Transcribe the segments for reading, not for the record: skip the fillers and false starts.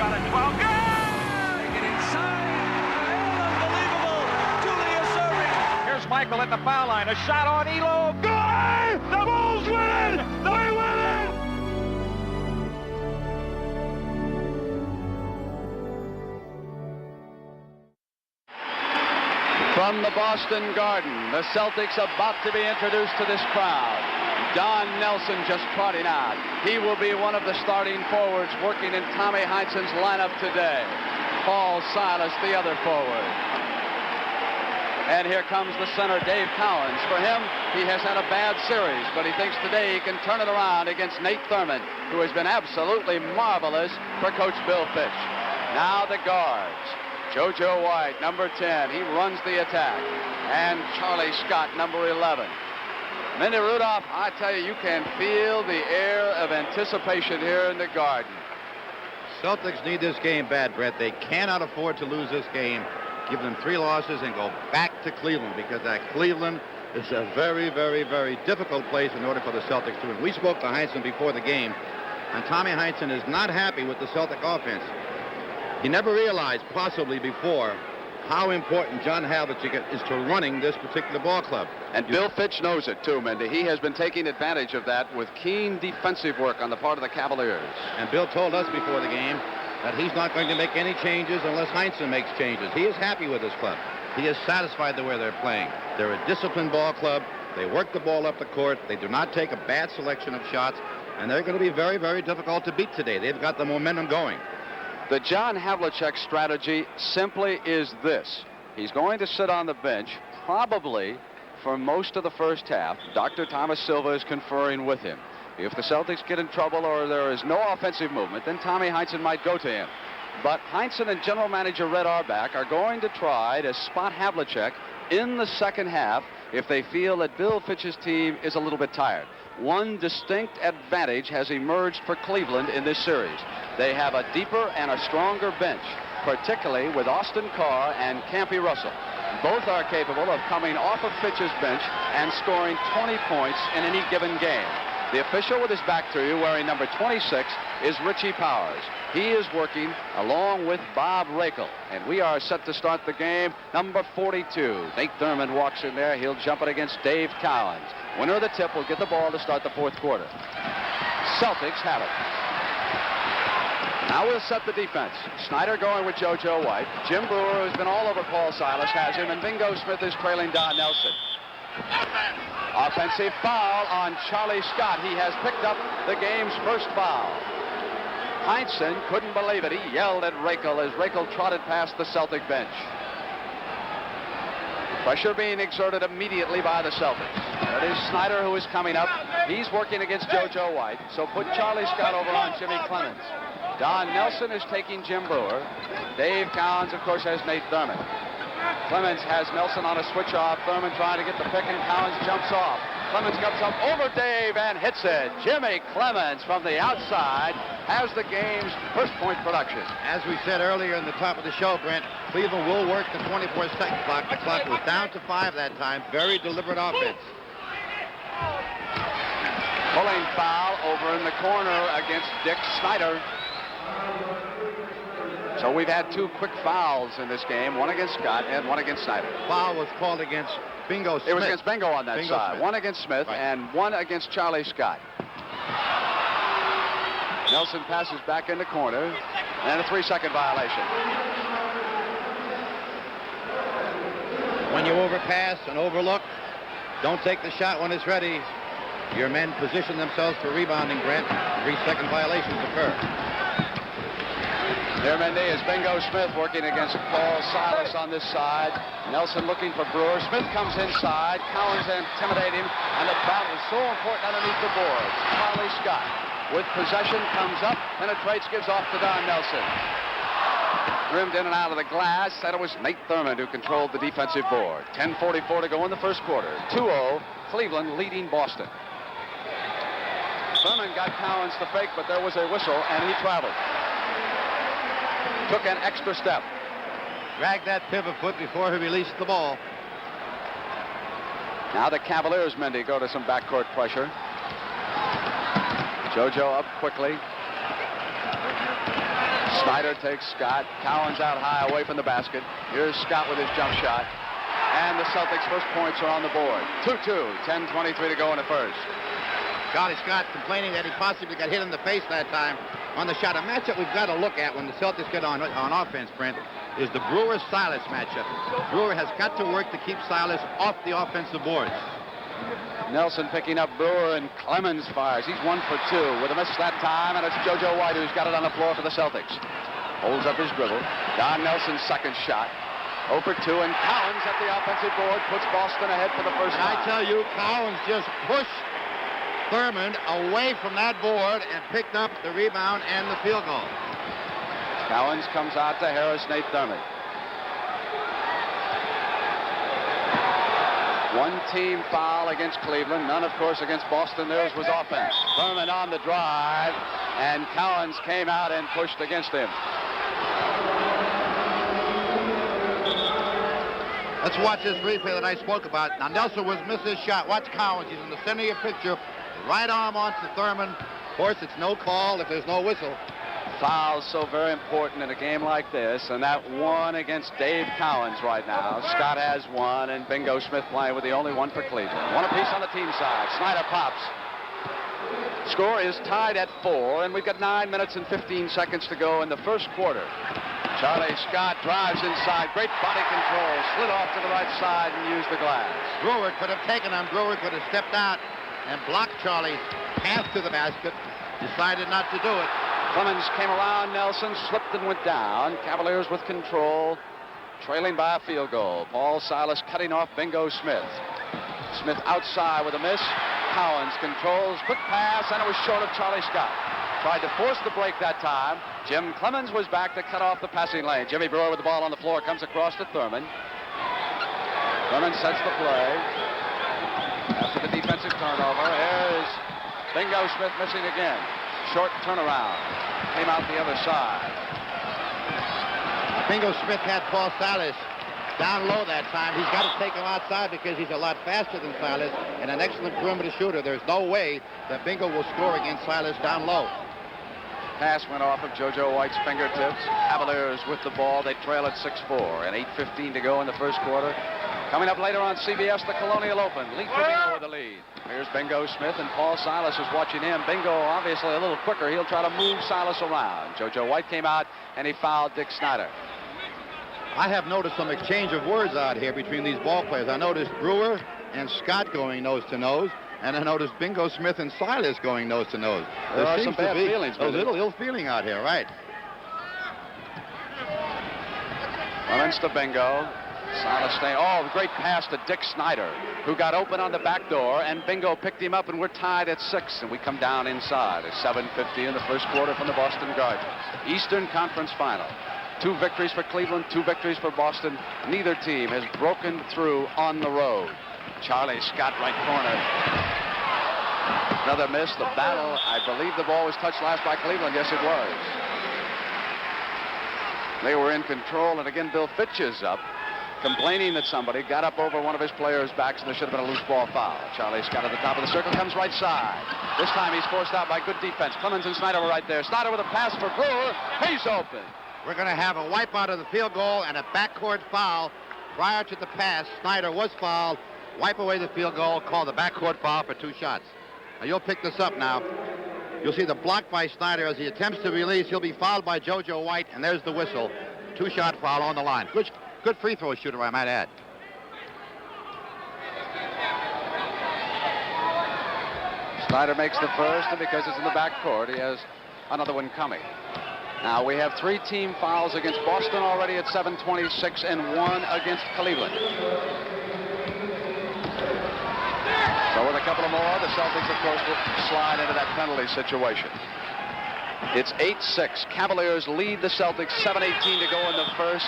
shot at 12. Good! Take it inside. Unbelievable. Julius serving. Here's Michael at the foul line. A shot on Elo. Good! The Bulls win it! They win it! From the Boston Garden, the Celtics about to be introduced to this crowd. Don Nelson just trotting out. He will be one of the starting forwards working in Tommy Heinsohn's lineup today. Paul Silas, the other forward. And here comes the center, Dave Cowens. For him, he has had a bad series, but he thinks today he can turn it around against Nate Thurmond, who has been absolutely marvelous for Coach Bill Fitch. Now the guards. JoJo White, number 10, he runs the attack. And Charlie Scott, number 11. Mindy Rudolph, I tell you, you can feel the air of anticipation here in the Garden. Celtics need this game bad, Brett. They cannot afford to lose this game. Give them 3 losses and go back to Cleveland, because that Cleveland is a very, very, very difficult place in order for the Celtics to win. We spoke to Heinsohn before the game, and Tommy Heinsohn is not happy with the Celtic offense. He never realized, possibly before, how important John Havlicek is to running this particular ball club. And Bill Fitch knows it too, Mindy. He has been taking advantage of that with keen defensive work on the part of the Cavaliers. And Bill told us before the game that he's not going to make any changes unless Heinsohn makes changes. He is happy with his club. He is satisfied the way they're playing. They're a disciplined ball club. They work the ball up the court. They do not take a bad selection of shots. And they're going to be very, very difficult to beat today. They've got the momentum going. The John Havlicek strategy simply is this. He's going to sit on the bench, probably for most of the first half. Dr. Thomas Silva is conferring with him. If the Celtics get in trouble or there is no offensive movement, then Tommy Heinsohn might go to him. But Heinsohn and general manager Red Auerbach are going to try to spot Havlicek in the second half if they feel that Bill Fitch's team is a little bit tired. One distinct advantage has emerged for Cleveland in this series. They have a deeper and a stronger bench, particularly with Austin Carr and Campy Russell. Both are capable of coming off of Fitch's bench and scoring 20 points in any given game. The official with his back to you, wearing number 26, is Richie Powers. He is working along with Bob Rakel, and we are set to start the game. Number 42, Nate Thurmond walks in there. He'll jump it against Dave Cowens. Winner of the tip will get the ball to start the fourth quarter. Celtics have it. Now we'll set the defense. Snyder going with JoJo White. Jim Brewer, who's been all over Paul Silas, has him, and Bingo Smith is trailing Don Nelson. Offensive foul on Charlie Scott. He has picked up the game's first foul. Heinsohn couldn't believe it. He yelled at Rakel as Rakel trotted past the Celtic bench. Pressure being exerted immediately by the Celtics. That is Snyder, who is coming up. He's working against JoJo White, so put Charlie Scott over on Jimmy Clemens. Don Nelson is taking Jim Brewer. Dave Cowens, of course, has Nate Thurmond. Clemens has Nelson on a switch-off. Thurmond trying to get the pick, and Cowens jumps off. Clemens comes up over Dave and hits it. Jimmy Clemens from the outside has the game's first point production. As we said earlier in the top of the show, Brent, Cleveland will work the 24-second clock. The clock was down to 5 that time. Very deliberate offense. Pulling foul over in the corner against Dick Snyder. So we've had 2 quick fouls in this game, one against Scott and one against Snyder. Foul was called against Bingo Smith. It was against Bingo on that side. Smith. One against Smith, right, and one against Charlie Scott. Nelson passes back in the corner, and a 3-second violation. When you overpass and overlook, don't take the shot when it's ready. Your men position themselves for rebounding, Brent. 3-second violations occur. There Mendy is Bingo Smith working against Paul Silas on this side. Nelson looking for Brewer. Smith comes inside. Cowens intimidate him, and the battle is so important underneath the boards. Charlie Scott with possession comes up, penetrates, gives off to Don Nelson. Rimmed in and out of the glass. That was Nate Thurmond who controlled the defensive board. 10:44 to go in the first quarter. 2-0, Cleveland leading Boston. Thurmond got Cowens to fake, but there was a whistle, and he traveled. Took an extra step. Dragged that pivot foot before he released the ball. Now the Cavaliers, Mendy, go to some backcourt pressure. JoJo up quickly. Snyder takes Scott. Cowens out high away from the basket. Here's Scott with his jump shot. And the Celtics' first points are on the board. 2-2, 10:23 to go in the first. Charlie Scott complaining that he possibly got hit in the face that time on the shot. A matchup we've got to look at when the Celtics get on offense, Brent, is the Brewer-Silas matchup. Brewer has got to work to keep Silas off the offensive boards. Nelson picking up Brewer, and Clemens fires. He's 1 for 2 with a miss that time, and it's JoJo White who's got it on the floor for the Celtics. Holds up his dribble. Don Nelson's second shot. 0 for 2, and Cowens at the offensive board puts Boston ahead for the first time. I tell you, Cowens just pushed Thurman away from that board and picked up the rebound and the field goal. Cowens comes out to Harris Nate Thurman. One team foul against Cleveland, none, of course, against Boston. Theirs was offense. Thurman on the drive, and Cowens came out and pushed against him. Let's watch this replay that I spoke about. Now, Nelson was missed his shot. Watch Cowens. He's in the center of your picture. Right arm onto Thurman. Of course, it's no call if there's no whistle. Foul's so very important in a game like this, and that one against Dave Cowens right now. Scott has one, and Bingo Smith playing with the only one for Cleveland. One apiece on the team side. Snyder pops. Score is tied at 4, and we've got 9 minutes and 15 seconds to go in the first quarter. Charlie Scott drives inside. Great body control. Slid off to the right side and used the glass. Brewer could have taken him. Brewer could have stepped out and blocked Charlie's path to the basket. Decided not to do it. Clemens came around Nelson, slipped and went down. Cavaliers with control, trailing by a field goal. Paul Silas cutting off Bingo Smith. Smith outside with a miss. Cowens controls, quick pass, and it was short of Charlie Scott. Tried to force the break that time. Jim Clemens was back to cut off the passing lane. Jimmy Brewer with the ball on the floor comes across to Thurman. Thurman sets the play. After the defensive turnover, here's Bingo Smith missing again. Short turnaround. Came out the other side. Bingo Smith had Paul Silas down low that time. He's got to take him outside because he's a lot faster than Silas and an excellent perimeter shooter. There's no way that Bingo will score against Silas down low. Pass went off of JoJo White's fingertips. Cavaliers with the ball. They trail at 6-4 and 8:15 to go in the first quarter. Coming up later on CBS, the Colonial Open. Lee Bingo with the lead. Here's Bingo Smith, and Paul Silas is watching him. Bingo obviously a little quicker. He'll try to move Silas around. JoJo White came out, and he fouled Dick Snyder. I have noticed some exchange of words out here between these ball players. I noticed Brewer and Scott going nose to nose, and I noticed Bingo Smith and Silas going nose to nose. There are some bad feelings. A little ill feeling out here, right? Clemens to Bingo. Silas staying. Oh, great pass to Dick Snyder, who got open on the back door, and Bingo picked him up, and we're tied at 6, and we come down inside. It's 7:50 in the first quarter from the Boston Garden. Eastern Conference Final. 2 victories for Cleveland, 2 victories for Boston. Neither team has broken through on the road. Charlie Scott, right corner. Another miss. The battle. I believe the ball was touched last by Cleveland. Yes, it was. They were in control, and again, Bill Fitch is up, complaining that somebody got up over one of his players' backs, and there should have been a loose ball foul. Charlie Scott at the top of the circle, comes right side. This time he's forced out by good defense. Clemens and Snyder were right there. Snyder with a pass for Brewer. He's open. We're going to have a wipe out of the field goal and a backcourt foul. Prior to the pass, Snyder was fouled. Wipe away the field goal, call the backcourt foul for 2 shots. Now, you'll pick this up now. You'll see the block by Snyder as he attempts to release. He'll be fouled by JoJo White, and there's the whistle. 2-shot foul on the line. Good free throw shooter, I might add. Snyder makes the first, and because it's in the backcourt, he has another one coming. Now we have 3 team fouls against Boston already at 7:26 and 1 against Cleveland. So with a couple of more, the Celtics, of course, will slide into that penalty situation. It's 8-6. Cavaliers lead the Celtics, 7:18 to go in the first.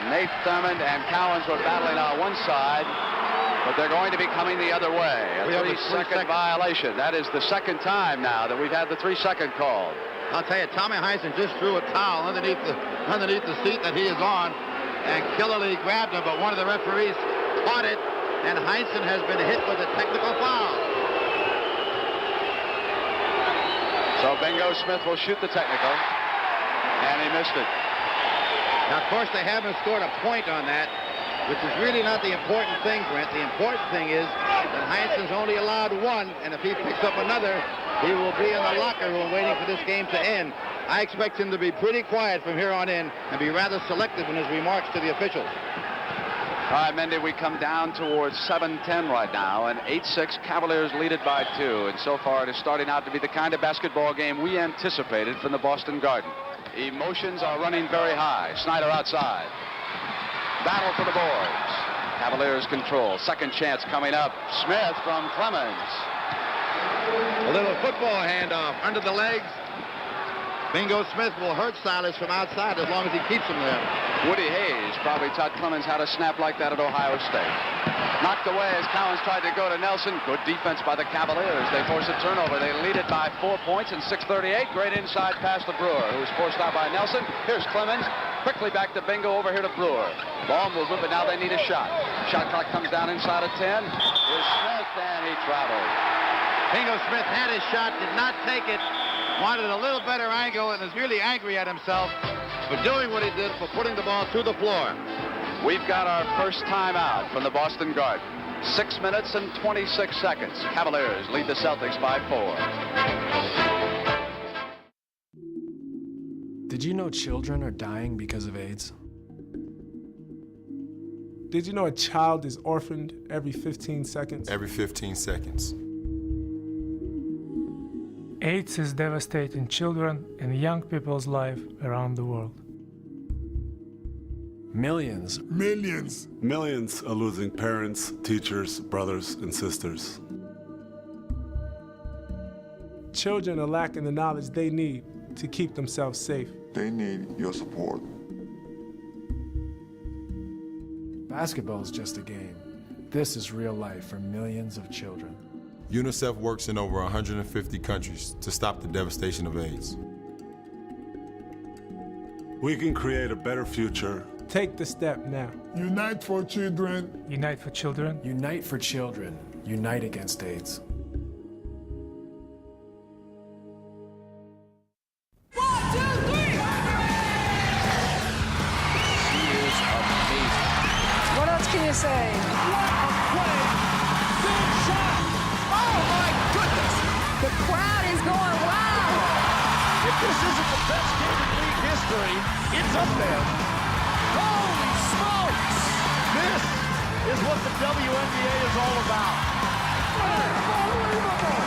Nate Thurman and Cowens were battling on one side, but they're going to be coming the other way. A 3-second violation. That is the second time now that we've had the 3-second call. I'll tell you, Tommy Heinsohn just threw a towel underneath the seat that he is on, and Killerly grabbed him, but one of the referees caught it, and Heinsohn has been hit with a technical foul. So Bingo Smith will shoot the technical, and he missed it. Now, of course, they haven't scored a point on that, which is really not the important thing, Brent. The important thing is that Heinsohn's only allowed one, and if he picks up another, he will be in the locker room waiting for this game to end. I expect him to be pretty quiet from here on in and be rather selective in his remarks to the officials. All right, Mendy, we come down towards 7-10 right now, and 8-6 Cavaliers lead it by 2. And so far, it is starting out to be the kind of basketball game we anticipated from the Boston Garden. Emotions are running very high. Snyder outside. Battle for the boards. Cavaliers control. Second chance coming up. Smith from Clemens. A little football handoff under the legs. Bingo Smith will hurt Silas from outside as long as he keeps him there. Woody Hayes probably taught Clemens how to snap like that at Ohio State. Knocked away as Collins tried to go to Nelson. Good defense by the Cavaliers. They force a turnover. They lead it by 4 points in 6:38. Great inside pass to Brewer, who was forced out by Nelson. Here's Clemens. Quickly back to Bingo, over here to Brewer. Ball movement, but now they need a shot. Shot clock comes down inside of 10. Here's Smith, and he traveled. Bingo Smith had his shot, did not take it. Wanted a little better angle and is really angry at himself for doing what he did, for putting the ball through the floor. We've got our first timeout from the Boston Garden. 6 minutes and 26 seconds. Cavaliers lead the Celtics by 4. Did you know children are dying because of AIDS? Did you know a child is orphaned every 15 seconds? Every 15 seconds. AIDS is devastating children and young people's life around the world. Millions are losing parents, teachers, brothers, and sisters. Children are lacking the knowledge they need to keep themselves safe. They need your support. Basketball is just a game. This is real life for millions of children. UNICEF works in over 150 countries to stop the devastation of AIDS. We can create a better future. Take the step now. Unite for children. Unite for children. Unite for children. Unite against AIDS. What else can you say? What a play! Big shot! Oh my goodness! The crowd is going wild. If this isn't the best game in league history, it's up there. Holy smokes! This is what the WNBA is all about. Unbelievable!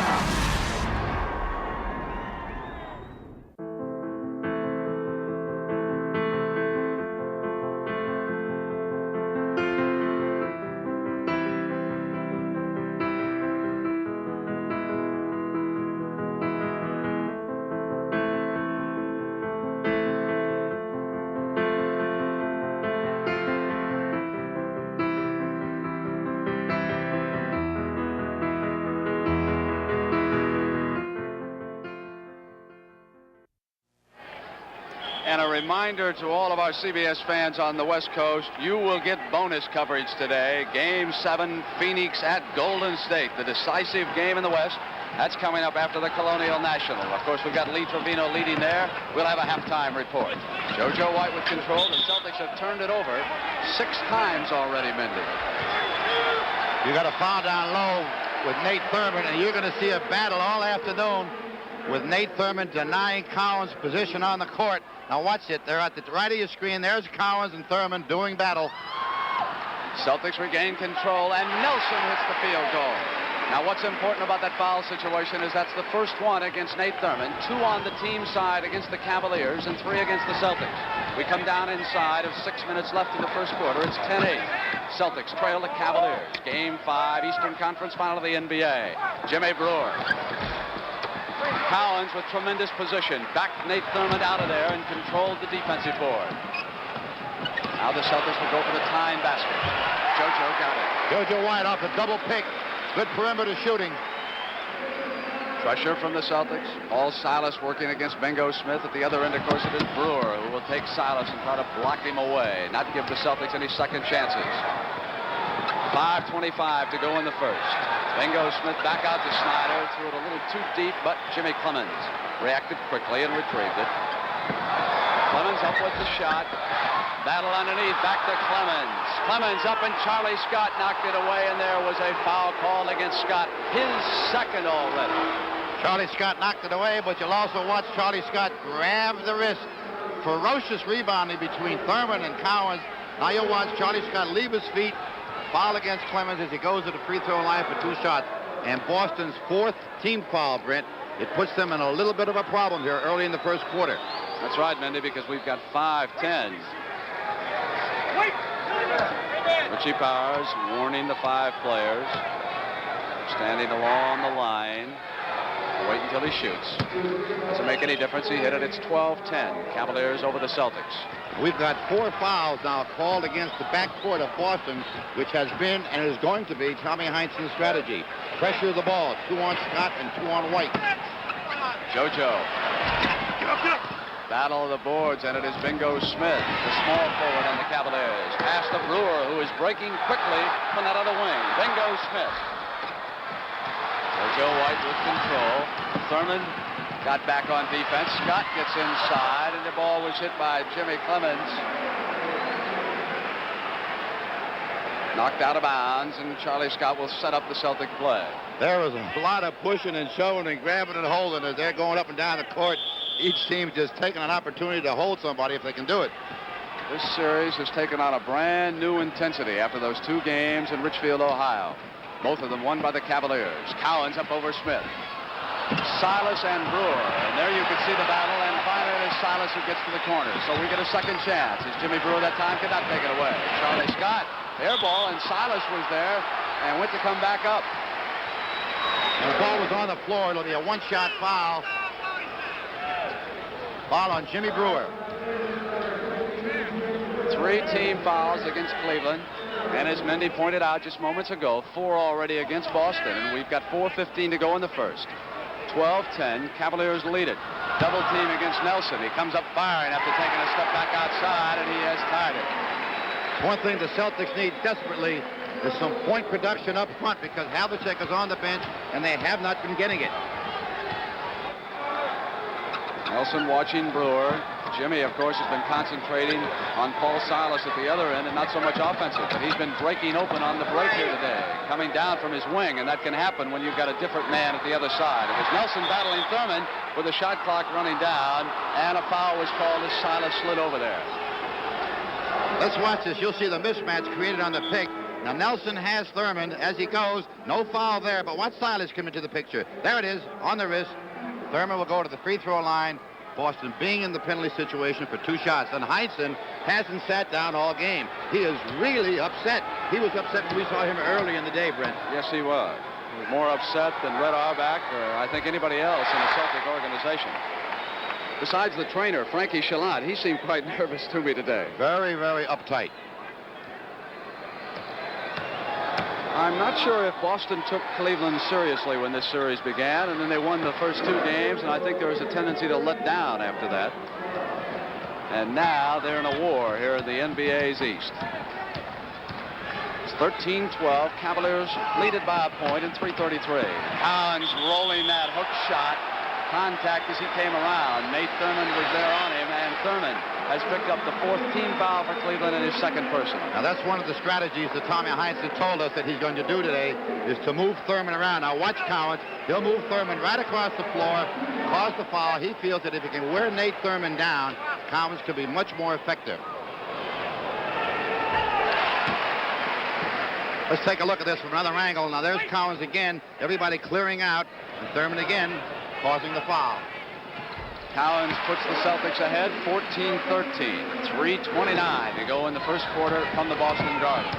And a reminder to all of our CBS fans on the West Coast, you will get bonus coverage today. Game 7, Phoenix at Golden State, the decisive game in the West. That's coming up after the Colonial National. Of course, we've got Lee Trevino leading there. We'll have a halftime report. JoJo White with control. The Celtics have turned it over 6 times already, Mindy. You got a foul down low with Nate Thurman, and you're going to see a battle all afternoon with Nate Thurman denying Collins position on the court. Now watch it. They're at the right of your screen. There's Collins and Thurman doing battle. Celtics regain control, and Nelson hits the field goal. Now, what's important about that foul situation is that's the first one against Nate Thurman, 2 on the team side against the Cavaliers, and 3 against the Celtics. We come down inside of 6 minutes left in the first quarter. It's 10-8. Celtics trail the Cavaliers. Game 5, Eastern Conference Final of the NBA. Jimmy Brewer. Collins with tremendous position. Backed Nate Thurman out of there and controlled the defensive board. Now the Celtics will go for the tying basket. JoJo got it. JoJo White off a double pick. Good perimeter shooting. Pressure from the Celtics. All Silas working against Bingo Smith. At the other end, of course, it is Brewer, who will take Silas and try to block him away, not give the Celtics any second chances. 5:25 to go in the first. Bingo Smith back out to Snyder. Threw it a little too deep, but Jimmy Clemens reacted quickly and retrieved it. Clemens up with the shot. Battle underneath, back to Clemens. Clemens up and Charlie Scott knocked it away, and there was a foul called against Scott, his second already. Charlie Scott knocked it away, but you'll also watch Charlie Scott grab the wrist. Ferocious rebounding between Thurman and Cowens. Now you'll watch Charlie Scott leave his feet, foul against Clemens as he goes to the free throw line for 2 shots. And Boston's 4th team foul, Brent. It puts them in a little bit of a problem here early in the first quarter. That's right, Mendy, because we've got 5 10s. Richie Powers warning the 5 players. Standing along the line. Wait until he shoots. Doesn't make any difference. He hit it. It's 12-10. Cavaliers over the Celtics. We've got 4 fouls now called against the backcourt of Boston, which has been and is going to be Tommy Heinsohn's strategy. Pressure the ball. 2 on Scott and 2 on White. JoJo. Battle of the boards, and it is Bingo Smith, the small forward on the Cavaliers. Pass to Brewer, who is breaking quickly from that other wing. Bingo Smith. JoJo White with control. Thurman got back on defense. Scott gets inside, and the ball was hit by Jimmy Clemens. Knocked out of bounds, and Charlie Scott will set up the Celtic play. There was a lot of pushing and shoving and grabbing and holding as they're going up and down the court. Each team just taking an opportunity to hold somebody if they can do it. This series has taken on a brand new intensity after those 2 games in Richfield, Ohio. Both of them won by the Cavaliers. Cowens up over Smith. Silas and Brewer. And there you can see the battle, and finally it is Silas who gets to the corner. So we get a second chance as Jimmy Brewer that time could not take it away. Charlie Scott, air ball, and Silas was there and went to come back up. And the ball was on the floor. It'll be a 1-shot foul. Foul on Jimmy Brewer. 3 team fouls against Cleveland. And as Mendy pointed out just moments ago, 4 already against Boston. And we've got 4:15 to go in the first. 12-10. Cavaliers lead it. Double team against Nelson. He comes up firing after taking a step back outside, and he has tied it. One thing the Celtics need desperately is some point production up front because Havlicek is on the bench, and they have not been getting it. Nelson watching Brewer. Jimmy, of course, has been concentrating on Paul Silas at the other end and not so much offensive, but he's been breaking open on the break here today, coming down from his wing, and that can happen when you've got a different man at the other side. It was Nelson battling Thurman with the shot clock running down, and a foul was called as Silas slid over there. Let's watch this. You'll see the mismatch created on the pick. Now, Nelson has Thurman as he goes. No foul there, but watch Silas come into the picture. There it is, on the wrist. Thurman will go to the free throw line. Boston being in the penalty situation for 2 shots. And Heinsohn hasn't sat down all game. He is really upset. He was upset when we saw him early in the day, Brent. Yes, he was. He was more upset than Red Auerbach or I think anybody else in the Celtic organization. Besides the trainer, Frankie Shalat, he seemed quite nervous to me today. Very, very uptight. I'm not sure if Boston took Cleveland seriously when this series began, and then they won the first 2 games, and I think there was a tendency to let down after that. And now they're in a war here in the NBA's East. It's 13-12. Cavaliers leaded by a point in 3:33. Cowens rolling that hook shot. Contact as he came around. Nate Thurman was there on him, and Thurman has picked up the 4th team foul for Cleveland and his 2nd person. Now, that's one of the strategies that Tommy Heinsohn told us that he's going to do today is to move Thurman around. Now, watch Cowens. He'll move Thurman right across the floor, cause the foul. He feels that if he can wear Nate Thurman down, Cowens could be much more effective. Let's take a look at this from another angle. Now, there's Cowens again. Everybody clearing out, and Thurman again causing the foul. Cowens puts the Celtics ahead 14-13. 3:29 to go in the first quarter from the Boston Garden.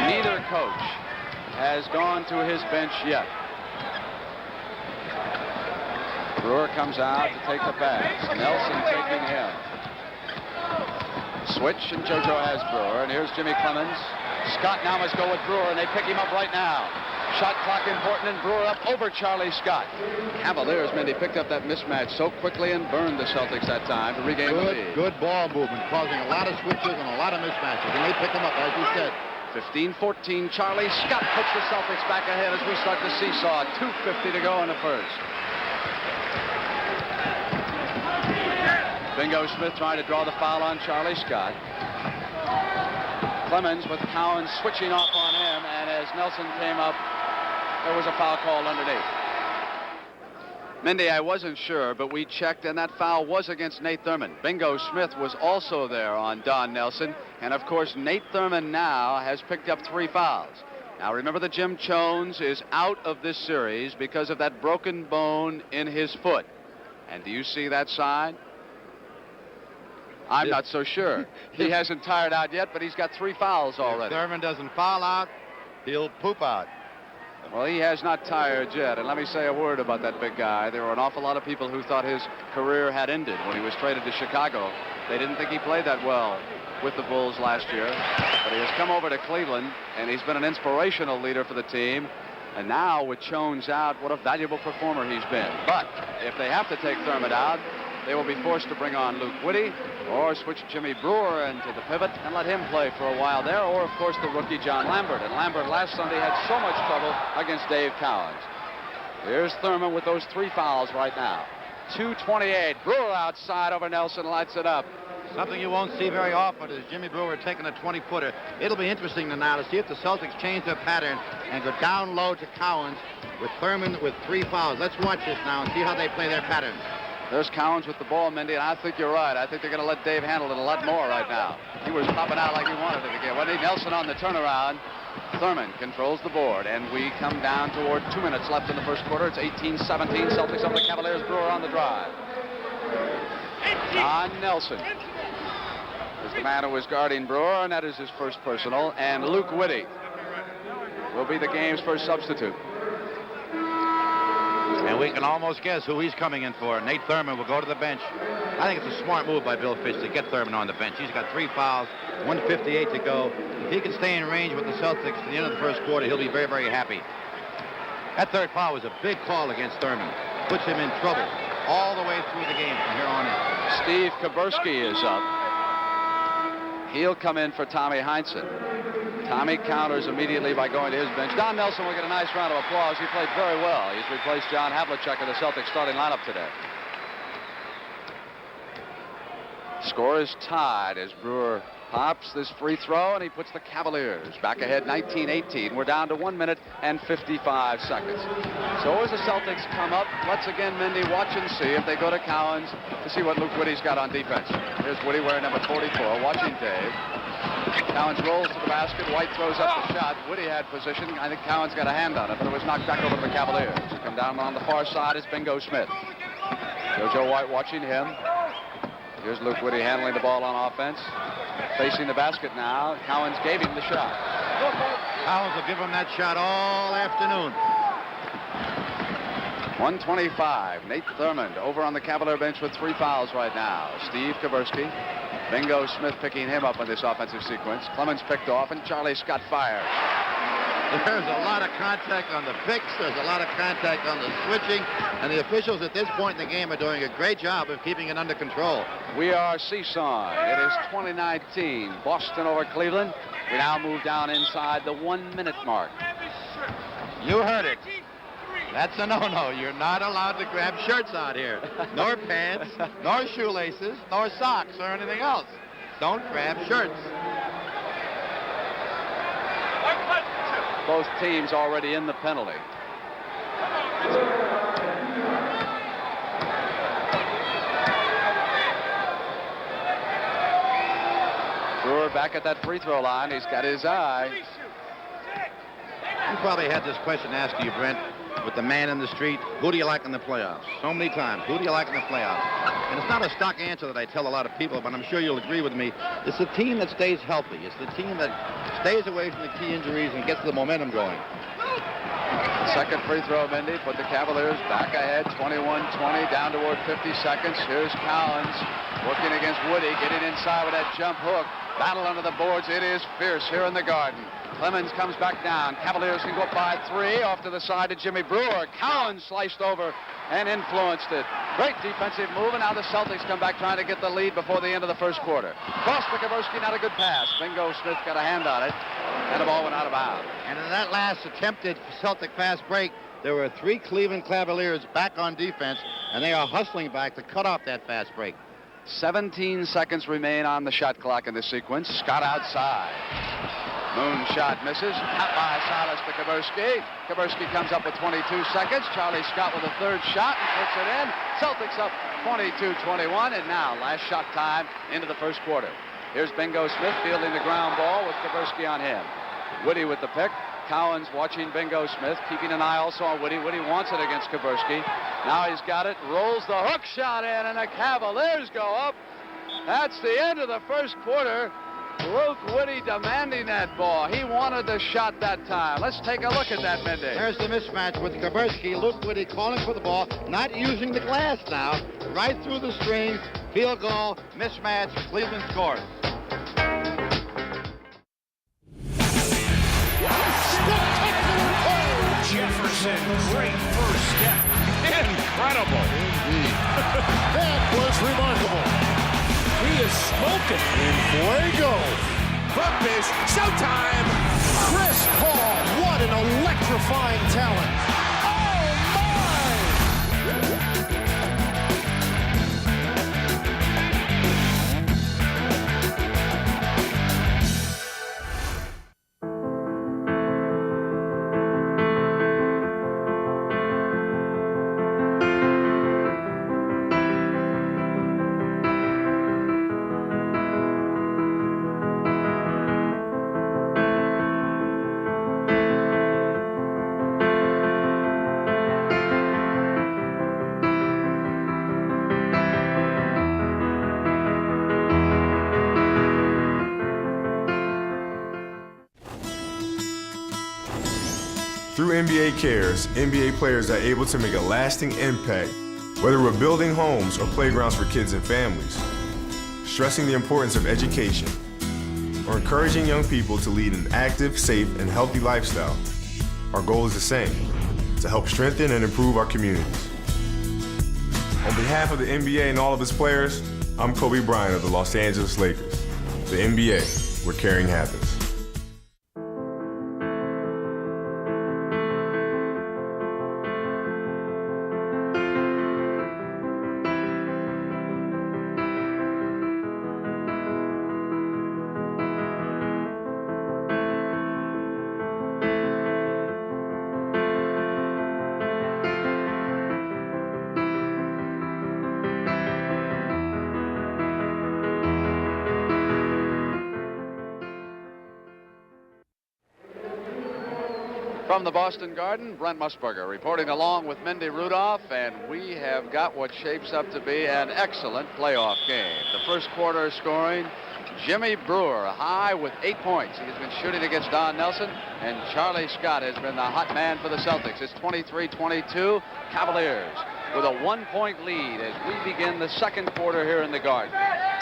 Neither coach has gone to his bench yet. Brewer comes out to take the pass. Nelson taking him. Switch, and JoJo has Brewer, and here's Jimmy Clemens. Scott now must go with Brewer, and they pick him up right now. Shot clock important, and Brewer up over Charlie Scott. Cavaliers, Mendy, picked up that mismatch so quickly and burned the Celtics that time to regain the lead. Good ball movement, causing a lot of switches and a lot of mismatches, and they pick them up, as you said. 15-14, Charlie Scott puts the Celtics back ahead as we start the seesaw. 2:50 to go in the first. Bingo Smith trying to draw the foul on Charlie Scott. Clemens with Cowan switching off on him, and as Nelson came up, there was a foul called underneath. Mindy, I wasn't sure, but we checked, and that foul was against Nate Thurman. Bingo Smith was also there on Don Nelson, and of course Nate Thurman now has picked up 3 fouls. Now remember that Jim Jones is out of this series because of that broken bone in his foot. And do you see that sign? I'm not so sure. He hasn't tired out yet, but he's got 3 fouls already. If Thurman doesn't foul out, he'll poop out. Well, he has not tired yet, and let me say a word about that big guy. There were an awful lot of people who thought his career had ended when he was traded to Chicago. They didn't think he played that well with the Bulls last year, but he has come over to Cleveland, and he's been an inspirational leader for the team. And now with Jones out, what a valuable performer he's been. But if they have to take Thurman out, they will be forced to bring on Luke Whitty or switch Jimmy Brewer into the pivot and let him play for a while there, or of course the rookie John Lambert. And Lambert last Sunday had so much trouble against Dave Cowens. Here's Thurman with those 3 fouls right now. 2:28. Brewer outside over Nelson, lights it up. Something you won't see very often is Jimmy Brewer taking a 20-footer. It'll be interesting now to see if the Celtics change their pattern and go down low to Cowens with Thurman with 3 fouls. Let's watch this now and see how they play their patterns. There's Cowens with the ball, Mindy, and I think you're right. I think they're going to let Dave handle it a lot more right now. He was popping out like he wanted it again. Wasn't he? Nelson on the turnaround. Thurman controls the board, and we come down toward 2 minutes left in the first quarter. It's 18-17. Celtics over the Cavaliers. Brewer on the drive. John Nelson is the man who is guarding Brewer, and that is his first personal. And Luke Whitty will be the game's first substitute. And we can almost guess who he's coming in for. Nate Thurman will go to the bench. I think it's a smart move by Bill Fitch to get Thurman on the bench. He's got 3 fouls, 1:58 to go. If he can stay in range with the Celtics to the end of the first quarter, he'll be very, very happy. That 3rd foul was a big call against Thurman. Puts him in trouble all the way through the game from here on in. Steve Kaburski is up. He'll come in for Tommy Heinsohn. Tommy counters immediately by going to his bench. Don Nelson will get a nice round of applause. He played very well. He's replaced John Havlicek in the Celtics starting lineup today. Score is tied as Brewer pops this free throw, and he puts the Cavaliers back ahead 19-18. We're down to 1 minute and 55 seconds. So as the Celtics come up, let's again, Mindy, watch and see if they go to Cowens to see what Luke Whitty's got on defense. Here's Whitty wearing number 44, watching Dave. Cowens rolls to the basket. White throws up the shot. Whitty had position. I think Cowens got a hand on it, but it was knocked back over to the Cavaliers. Come down on the far side is Bingo Smith. JoJo White watching him. Here's Luke Whitty handling the ball on offense. Facing the basket now. Cowens gave him the shot. Cowens will give him that shot all afternoon. 125. Nate Thurman over on the Cavalier bench with 3 fouls right now. Steve Kaburski. Bingo Smith picking him up in this offensive sequence. Clemens picked off, and Charlie Scott fires. There's a lot of contact on the picks. There's a lot of contact on the switching. And the officials at this point in the game are doing a great job of keeping it under control. We are seesawing. It is 2019. Boston over Cleveland. We now move down inside the 1 minute mark. You heard it. That's a no-no. You're not allowed to grab shirts out here. Nor pants, nor shoelaces, nor socks, or anything else. Don't grab shirts. Both teams already in the penalty. Brewer back at that free throw line. He's got his eye. You probably had this question asked to you, Brent, with the man in the street. Who do you like in the playoffs? So many times. Who do you like in the playoffs? And it's not a stock answer that I tell a lot of people, but I'm sure you'll agree with me. It's the team that stays healthy. It's the team that stays away from the key injuries and gets the momentum going. Second free throw, Mindy, put the Cavaliers back ahead, 21-20, down toward 50 seconds. Here's Cowens working against Whitty, getting inside with that jump hook. Battle under the boards. It is fierce here in the Garden. Clemens comes back down. Cavaliers can go up by 3. Off to the side to Jimmy Brewer. Cowens sliced over and influenced it. Great defensive move, and now the Celtics come back trying to get the lead before the end of the first quarter. Cross to Kaburski, not a good pass. Bingo Smith got a hand on it, and the ball went out of bounds. And in that last attempted Celtic fast break, there were 3 Cleveland Cavaliers back on defense, and they are hustling back to cut off that fast break. 17 seconds remain on the shot clock in this sequence. Scott outside. Moonshot misses. Out by Silas to Kaburski. Kaburski comes up with 22 seconds. Charlie Scott with a third shot and puts it in. Celtics up 22-21, and now last shot time into the first quarter. Here's Bingo Smith fielding the ground ball with Kaburski on him. Woody with the pick. Cowan's watching Bingo Smith, keeping an eye also on Woody. Woody wants it against Kaburski. Now he's got it, rolls the hook shot in, and the Cavaliers go up. That's the end of the first quarter. Luke Woody demanding that ball. He wanted the shot that time. Let's take a look at that, Mindy. There's the mismatch with Kaburski. Luke Woody calling for the ball, not using the glass now. Right through the string, field goal, mismatch, Cleveland scores. Jefferson, great first step. Incredible. Indeed. That was remarkable. He is smoking. In fuego. Buckfish, showtime. Chris Paul, what an electrifying talent. Oh, my! Through NBA Cares, NBA players are able to make a lasting impact, whether we're building homes or playgrounds for kids and families, stressing the importance of education, or encouraging young people to lead an active, safe, and healthy lifestyle. Our goal is the same, to help strengthen and improve our communities. On behalf of the NBA and all of its players, I'm Kobe Bryant of the Los Angeles Lakers. The NBA, where caring happens. From the Boston Garden, Brent Musburger reporting along with Mindy Rudolph, and we have got what shapes up to be an excellent playoff game. The first quarter scoring, Jimmy Brewer high with 8 points. He has been shooting against Don Nelson, and Charlie Scott has been the hot man for the Celtics. It's 23-22, Cavaliers with a 1-point lead as we begin the second quarter here in the Garden.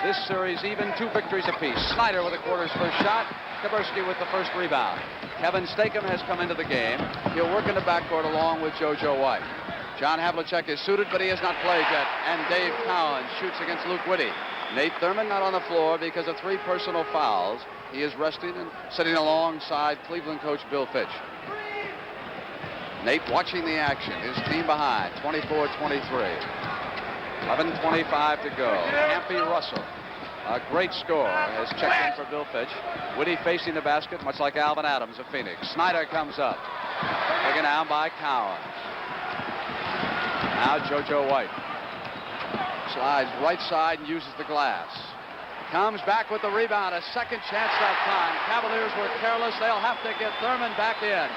This series even, 2 victories apiece. Snyder with the quarter's first shot, Kaburski with the first rebound. Kevin Stakem has come into the game. He'll work in the backcourt along with JoJo White. John Havlicek is suited, but he has not played yet. And Dave Cowan shoots against Luke Woody. Nate Thurman not on the floor because of 3 personal fouls. He is resting and sitting alongside Cleveland coach Bill Fitch. Nate watching the action. His team behind, 24-23. 11:25 to go. Campy Russell, a great score, has checked in for Bill Fitch. Woody facing the basket, much like Alvin Adams of Phoenix. Snyder comes up. Taken down by Cowan. Now JoJo White. Slides right side and uses the glass. Comes back with the rebound. A second chance that time. Cavaliers were careless. They'll have to get Thurman back in.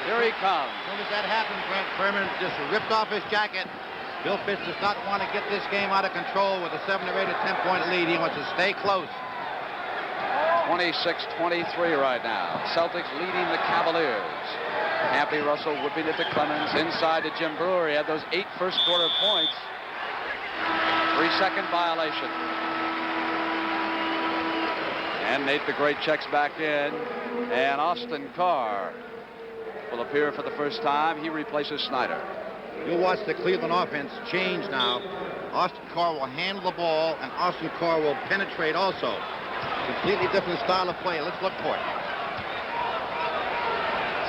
Here he comes. As soon as that happens, Brent, Thurman just ripped off his jacket. Bill Fitch does not want to get this game out of control with a 7 or 8 or 10-point lead. He wants to stay close. 26-23 right now. Celtics leading the Cavaliers. Campy Russell whipping it to Clemens. Inside to Jim Brewer. He had those 8 first-quarter points. 3-second violation. And Nate the Great checks back in. And Austin Carr will appear for the first time. He replaces Snyder. You'll watch the Cleveland offense change now. Austin Carr will handle the ball, and Austin Carr will penetrate also. Completely different style of play. Let's look for it.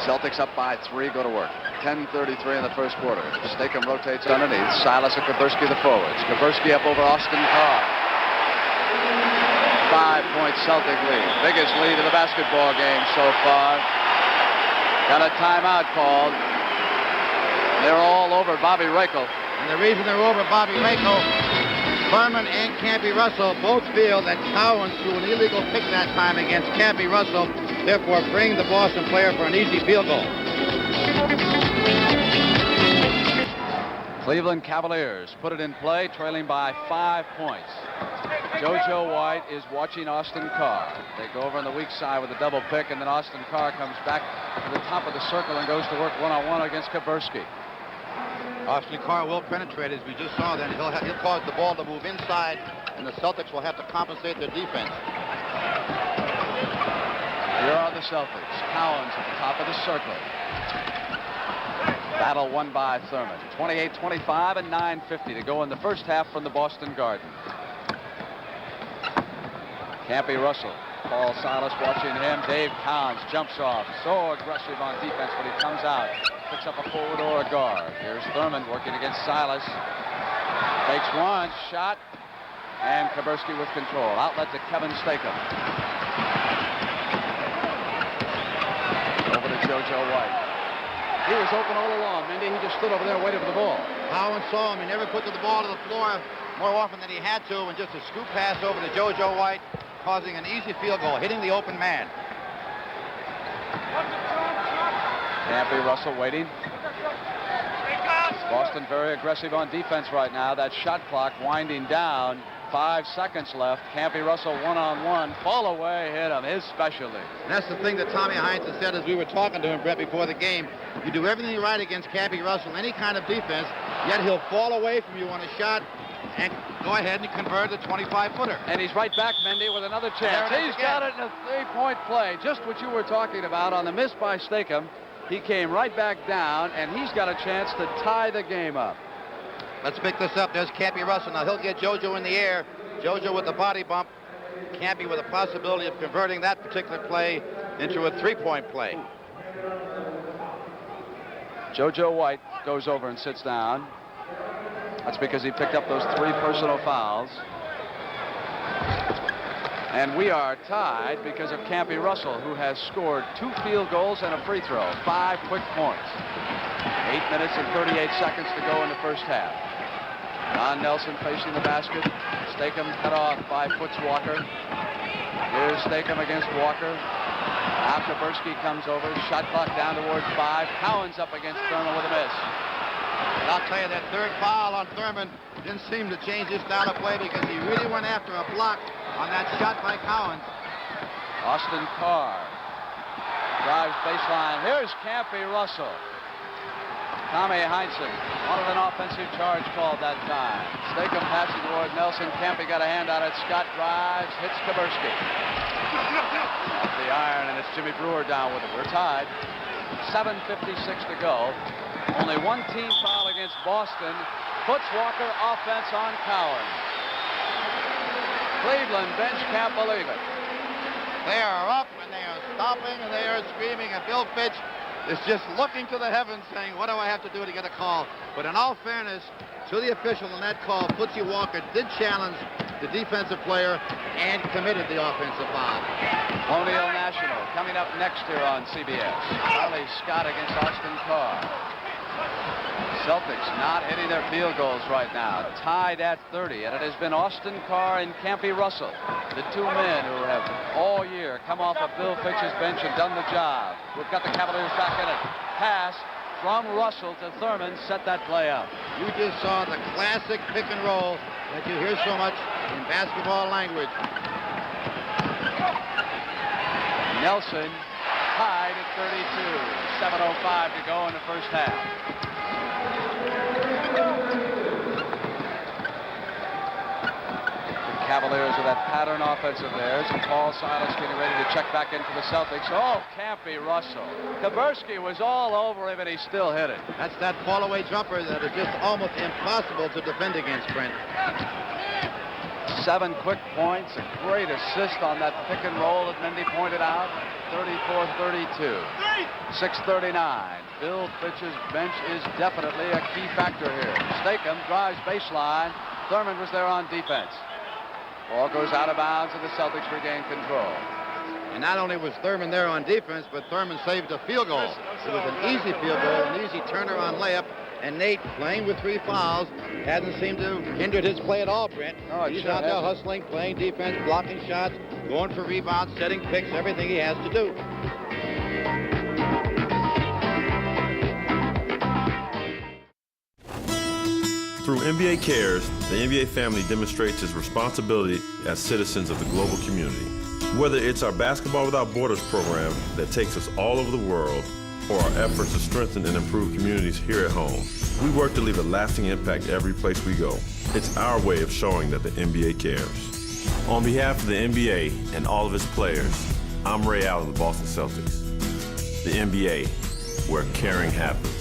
Celtics up by 3, go to work. 10:33 in the first quarter. Stakem rotates underneath. Silas and Kaburski the forwards. Kaburski up over Austin Carr. 5-point Celtic lead. Biggest lead of the basketball game so far. Got a timeout called. They're all over Bobby Rakel. And the reason they're over Bobby Rakel, Thurman and Campy Russell both feel that Cowens threw an illegal pick that time against Campy Russell, therefore bringing the Boston player for an easy field goal. Cleveland Cavaliers put it in play, trailing by 5 points. JoJo White is watching Austin Carr. They go over on the weak side with a double pick, and then Austin Carr comes back to the top of the circle and goes to work one-on-one against Kaburski. Austin Carr will penetrate, as we just saw. Then he'll cause the ball to move inside, and the Celtics will have to compensate their defense. Here are the Celtics. Cowens at the top of the circle. Battle won by Thurman. 28-25 and 9:50 to go in the first half from the Boston Garden. Campy Russell. Paul Silas watching him. Dave Cowens jumps off. So aggressive on defense, but he comes out. Picks up a forward or a guard. Here's Thurman working against Silas. Takes one shot. And Kaburski with control. Outlet to Kevin Stakem. Over to JoJo White. He was open all along, Mindy. He just stood over there waiting for the ball. Cowens saw him. He never put the ball to the floor more often than he had to, and just a scoop pass over to JoJo White, causing an easy field goal, hitting the open man. Campy Russell waiting. Boston very aggressive on defense right now. That shot clock winding down. 5 seconds left. Campy Russell one-on-one. Fall away, hit him. His specialty. And that's the thing that Tommy Heinz has said as we were talking to him, Brett, before the game. You do everything right against Campy Russell, any kind of defense, yet he'll fall away from you on a shot and go ahead and convert the 25-footer. And he's right back, Mendy, with another chance. He's got it in a 3-point play. Just what you were talking about on the miss by Stakem. He came right back down, and he's got a chance to tie the game up. Let's pick this up. There's Campy Russell. Now he'll get JoJo in the air. JoJo with the body bump. Campy with a possibility of converting that particular play into a 3-point play. JoJo White goes over and sits down. That's because he picked up those 3 personal fouls. And we are tied because of Campy Russell, who has scored 2 field goals and a free throw. 5 quick points. 8 minutes and 38 seconds to go in the first half. Don Nelson facing the basket. Stakem cut off by Foots Walker. Here's Stakem against Walker. Now Kaburski comes over. Shot clock down towards 5. Cowens up against Thurman with a miss. And I'll tell you, that third foul on Thurman didn't seem to change his style of play because he really went after a block on that shot by Cowens. Austin Carr drives baseline. Here's Campy Russell. Tommy Heinsohn wanted an offensive charge called that time. Stakem passing toward Nelson. Campy got a hand on it. Scott drives, hits Kaburski. Off the iron, and it's Jimmy Brewer down with it. We're tied. 7:56 to go. Only one team foul against Boston. Foots Walker offense on Cowens. Cleveland bench can't believe it. They are up and they are stomping and they are screaming, and Bill Fitch is just looking to the heavens saying, what do I have to do to get a call? But in all fairness to the official in that call, Footsy Walker did challenge the defensive player and committed the offensive foul. Colonial National coming up next here on CBS. Charlie Scott against Austin Carr. Celtics not hitting their field goals right now. Tied at 30, and it has been Austin Carr and Campy Russell, the 2 men who have all year come off of Bill Fitch's bench and done the job. We've got the Cavaliers back in it. Pass from Russell to Thurman, set that play up. You just saw the classic pick and roll that you hear so much in basketball language. Nelson tied at 32. 7:05 to go in the first half. The Cavaliers with that pattern offense of theirs, and Paul Silas getting ready to check back into the Celtics. Oh, Campy Russell. Kaburski was all over him, and he still hit it. That's that fall-away jumper that is just almost impossible to defend against, Brent. 7 quick points, a great assist on that pick and roll that Mendy pointed out. 34-32. 6:39. Bill Fitch's bench is definitely a key factor here. Stakem drives baseline. Thurman was there on defense. Ball goes out of bounds, and the Celtics regain control. And not only was Thurman there on defense, but Thurman saved a field goal. It was an easy field goal, an easy turnaround layup. And Nate, playing with 3 fouls, hasn't seemed to have hindered his play at all, Brent. No, he's out there hustling, playing defense, blocking shots, going for rebounds, setting picks, everything he has to do. Through NBA Cares, the NBA family demonstrates its responsibility as citizens of the global community. Whether it's our Basketball Without Borders program that takes us all over the world, or our efforts to strengthen and improve communities here at home, we work to leave a lasting impact every place we go. It's our way of showing that the NBA cares. On behalf of the NBA and all of its players, I'm Ray Allen of the Boston Celtics. The NBA, where caring happens.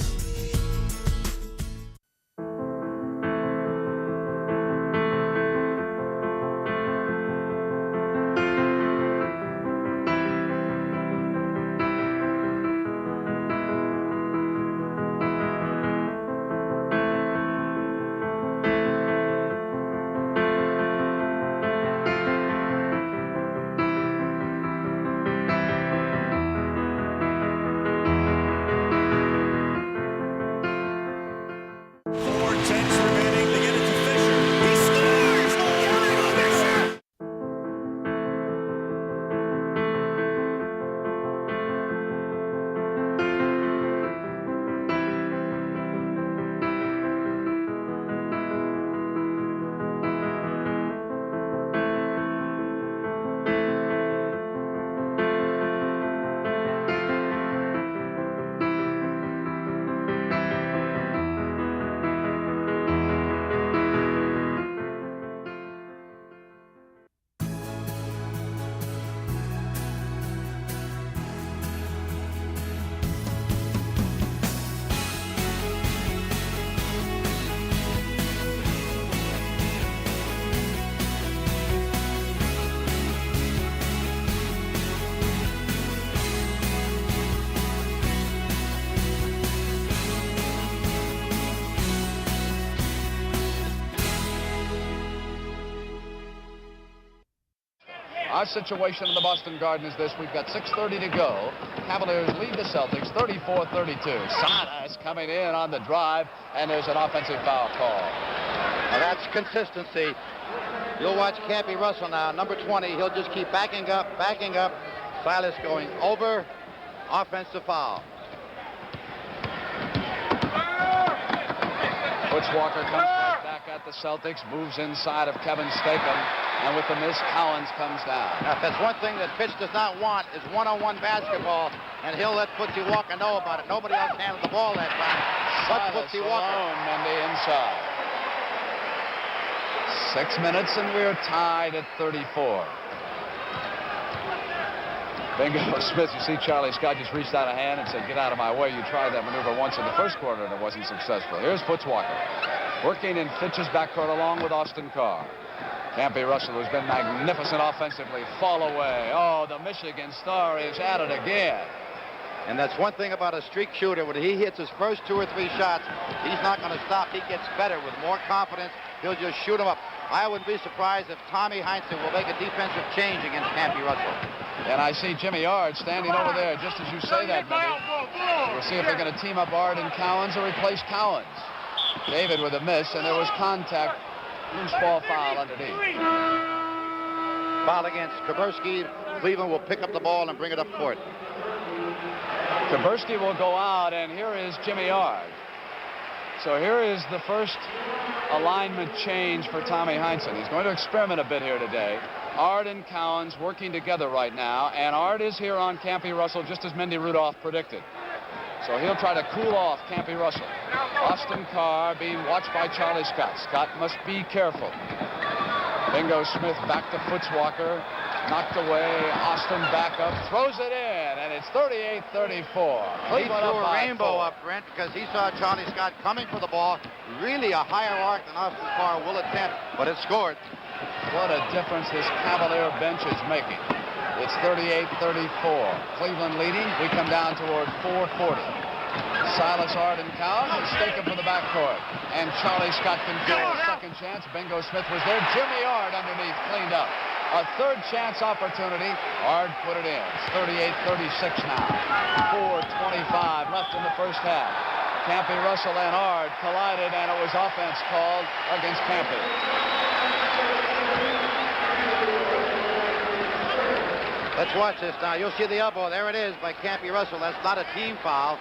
Our situation in the Boston Garden is this. We've got 6:30 to go. Cavaliers lead the Celtics 34-32. Sana is coming in on the drive, and there's an offensive foul call. Now that's consistency. You'll watch Campy Russell now, number 20. He'll just keep backing up. Silas going over. Offensive foul. Walker comes back at the Celtics, moves inside of Kevin Statham, and with the miss, Collins comes down. Now, if that's one thing that Fitch does not want is one-on-one basketball, and he'll let Footsie Walker know about it. Nobody else handled the ball that time. But Footsie Walker. Alone on the inside. 6 minutes, and we're tied at 34. Bingo Smith, you see Charlie Scott just reached out a hand and said, get out of my way. You tried that maneuver once in the first quarter, and it wasn't successful. Here's Foots Walker, working in Fitch's backcourt along with Austin Carr. Campy Russell, who's been magnificent offensively, fall away. Oh, the Michigan Star is at it again. And that's one thing about a streak shooter. When he hits his first 2 or 3 shots, he's not going to stop. He gets better with more confidence. He'll just shoot them up. I wouldn't be surprised if Tommy Heinsohn will make a defensive change against Campy Russell. And I see Jimmy Ard standing over there just as you say that, Mindy. We'll see if they're going to team up Ard and Cowens or replace Cowens. David with a miss, and there was contact. Loose ball foul underneath. Foul against Kaburski. Cleveland will pick up the ball and bring it up court. Kaburski will go out, and here is Jimmy Ard. So here is the first alignment change for Tommy Heinsohn. He's going to experiment a bit here today. Ard and Cowens working together right now, and Ard is here on Campy Russell just as Mindy Rudolph predicted. So he'll try to cool off Campy Russell. Austin Carr being watched by Charlie Scott. Scott must be careful. Bingo Smith back to Foots Walker. Knocked away. Austin back up. Throws it in, and it's 38-34. He threw a rainbow up, Brent, because he saw Charlie Scott coming for the ball. Really a higher arc than Austin Carr will attempt, but it scored. What a difference this Cavalier bench is making. It's 38-34. Cleveland leading. We come down toward 4:40. Silas, Ard, and Cowan, and Stakem for the backcourt. And Charlie Scott can get a second chance. Bingo Smith was there. Jimmy Ard underneath, cleaned up. A third chance opportunity. Ard put it in. It's 38-36 now. 4:25 left in the first half. Campy, Russell, and Ard collided, and it was offense called against Campy. Let's watch this now. You'll see the elbow. There it is by Campy Russell. That's not a team foul.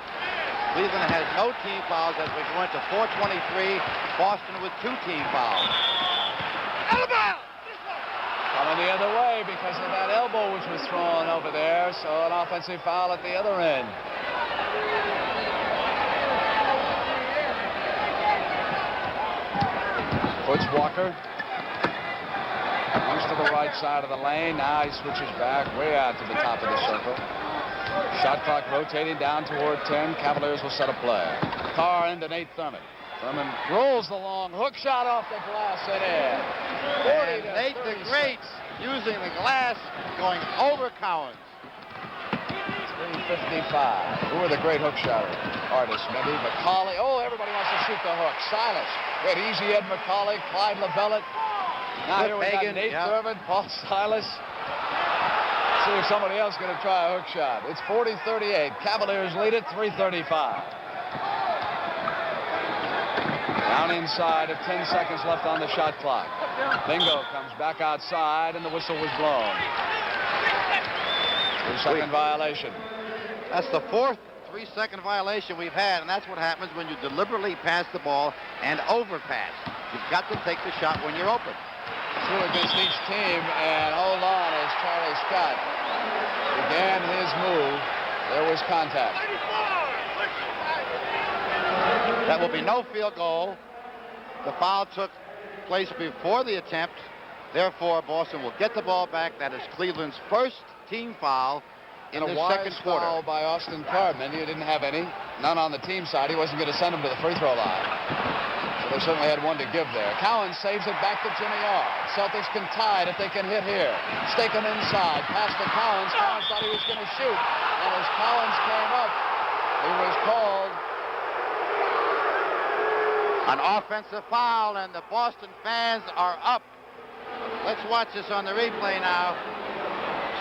Cleveland has no team fouls as we go into 4:23. Boston with 2 team fouls. Elbow! Coming the other way because of that elbow which was thrown over there. So an offensive foul at the other end. Puts Walker. Comes to the right side of the lane. Now he switches back way out to the top of the circle. Shot clock rotating down toward 10. Cavaliers will set a play. Carr into Nate Thurman. Thurman rolls the long hook shot off the glass and in. And Nate the Great using the glass going over Cowens. 3:55. Who are the great hook shot artists? Maybe McCauley. Oh, everybody wants to shoot the hook. Silas. We had Easy Ed McCauley, Clyde LaBellette. Now here we got Nate Thurman, Paul Silas. See if somebody else is going to try a hook shot. It's 40-38. Cavaliers lead it 3:35. Down inside of 10 seconds left on the shot clock. Bingo comes back outside, and the whistle was blown. 3-second violation. That's the 4th 3-second violation we've had, and that's what happens when you deliberately pass the ball and overpass. You've got to take the shot when you're open. 2 against each team, and hold on as Charlie Scott began his move. There was contact. That will be no field goal. The foul took place before the attempt. Therefore, Boston will get the ball back. That is Cleveland's first team foul in the second quarter. Foul by Austin Cardman. He didn't have any. None on the team side. He wasn't going to send him to the free throw line. So they certainly had one to give there. Cowan saves it back to Jimmy Ard. Celtics can tie it if they can hit here. Stakem inside. Pass to Cowens. Cowens thought he was going to shoot. And as Cowens came up, he was called an offensive foul, and the Boston fans are up. Let's watch this on the replay now.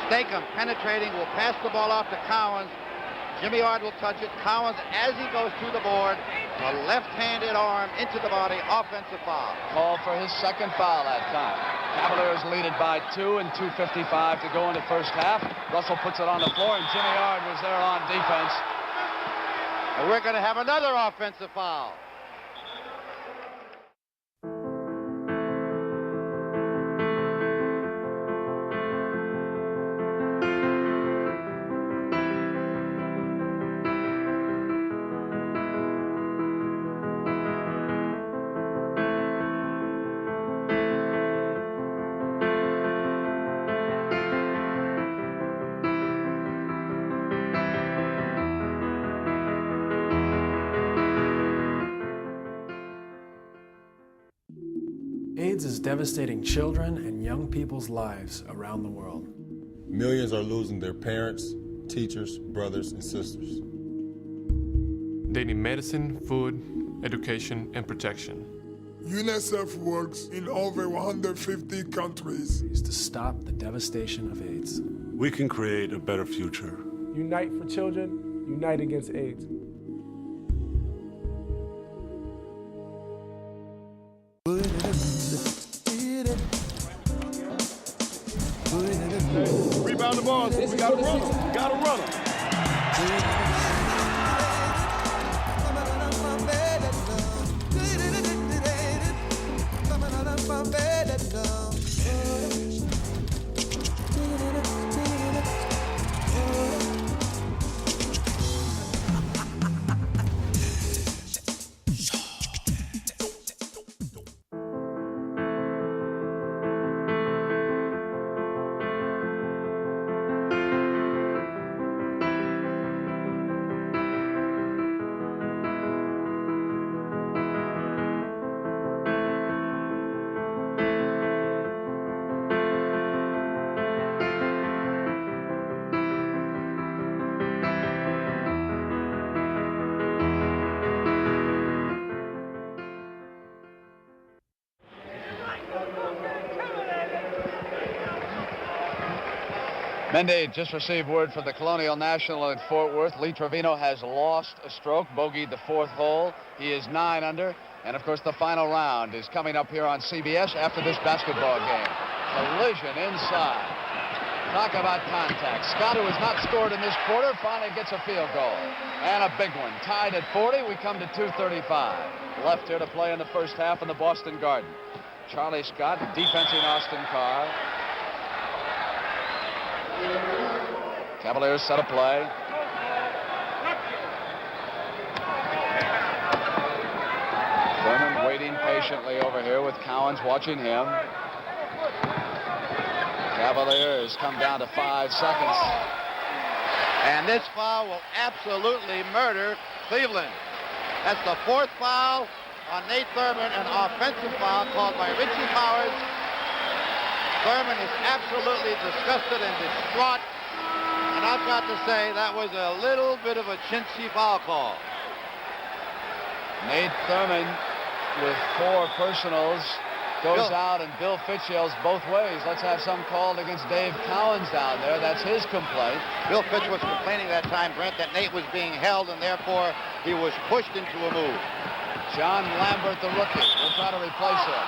Stakem penetrating, will pass the ball off to Cowens. Jimmy Ard will touch it. Cowens, as he goes to the board, a left-handed arm into the body, offensive foul. Called for his second foul that time. Cavaliers lead it by 2 and 2:55 to go in the first half. Russell puts it on the floor, and Jimmy Ard was there on defense. And we're going to have another offensive foul. AIDS is devastating children and young people's lives around the world. Millions are losing their parents, teachers, brothers, and sisters. They need medicine, food, education, and protection. UNICEF works in over 150 countries to stop the devastation of AIDS. We can create a better future. Unite for children, unite against AIDS. Rebound the ball. We got a runner. We got a runner. Mendy just received word from the Colonial National in Fort Worth. Lee Trevino has lost a stroke, bogeyed the 4th hole. He is 9 under. And, of course, the final round is coming up here on CBS after this basketball game. Collision inside. Talk about contact. Scott, who has not scored in this quarter, finally gets a field goal. And a big one. Tied at 40. We come to 2:35. Left here to play in the first half in the Boston Garden. Charlie Scott defensing Austin Carr. Cavaliers set a play. Thurman waiting patiently over here with Cowens watching him. Cavaliers come down to 5 seconds. And this foul will absolutely murder Cleveland. That's the 4th foul on Nate Thurman, an offensive foul called by Richie Powers. Thurman is absolutely disgusted and distraught. And I've got to say, that was a little bit of a chintzy foul call. Nate Thurman with 4 personals goes out, and Bill Fitch yells both ways. Let's have some called against Dave Cowens down there. That's his complaint. Bill Fitch was complaining that time, Brent, that Nate was being held, and therefore he was pushed into a move. John Lambert, the rookie, will try to replace him.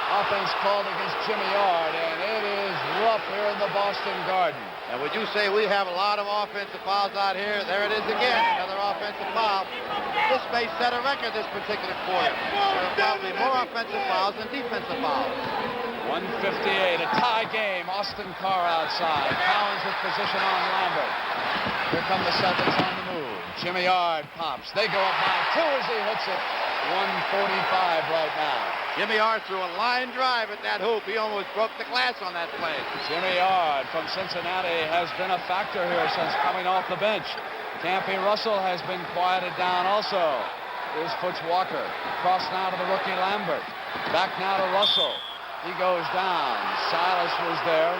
Offense called against Jimmy Yard, and it is rough here in the Boston Garden. And would you say we have a lot of offensive fouls out here? There it is again, another offensive foul. This may set a record this particular quarter. There are probably more offensive fouls than defensive fouls. 1:58, a tie game. Austin Carr outside. Cowens with position on Lambert. Here come the Celtics on the move. Jimmy Yard pops. They go up by 2 as he hits it. 1:45 right now. Jimmy Yard threw a line drive at that hoop. He almost broke the glass on that play. Jimmy Yard from Cincinnati has been a factor here since coming off the bench. Campy Russell has been quieted down also. Here's Foots Walker. Cross now to the rookie Lambert. Back now to Russell. He goes down. Silas was there,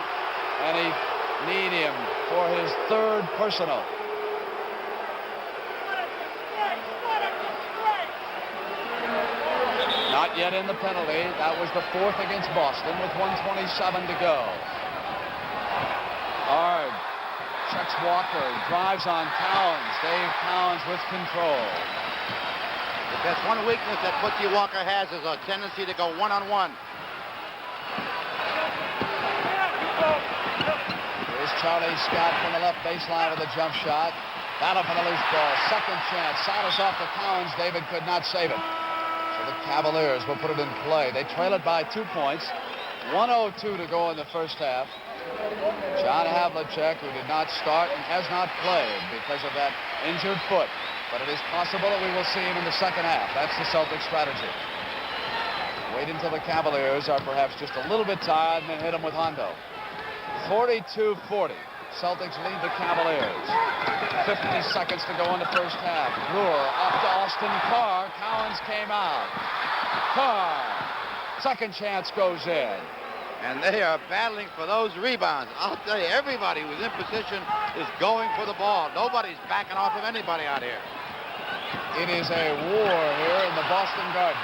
and he need him for his 3rd personal. Not yet in the penalty. That was the 4th against Boston with 1:27 to go. Hard. Checks Walker. Drives on Cowens. Dave Cowens with control. If that's one weakness that Footsy Walker has is a tendency to go one-on-one. Here's Charlie Scott from the left baseline with a jump shot. Battle for the loose ball. Second chance. Silas off to Cowens. David could not save it. The Cavaliers will put it in play. They trail it by 2 points. 1:02 to go in the first half. John Havlicek, who did not start and has not played because of that injured foot. But it is possible that we will see him in the second half. That's the Celtics strategy. Wait until the Cavaliers are perhaps just a little bit tired and then hit them with Hondo. 42-40. Celtics lead the Cavaliers. 50 seconds to go in the first half. Brewer off to Austin Carr. Cowens came out. Carr. Second chance goes in. And they are battling for those rebounds. I'll tell you, everybody who's in position is going for the ball. Nobody's backing off of anybody out here. It is a war here in the Boston Garden.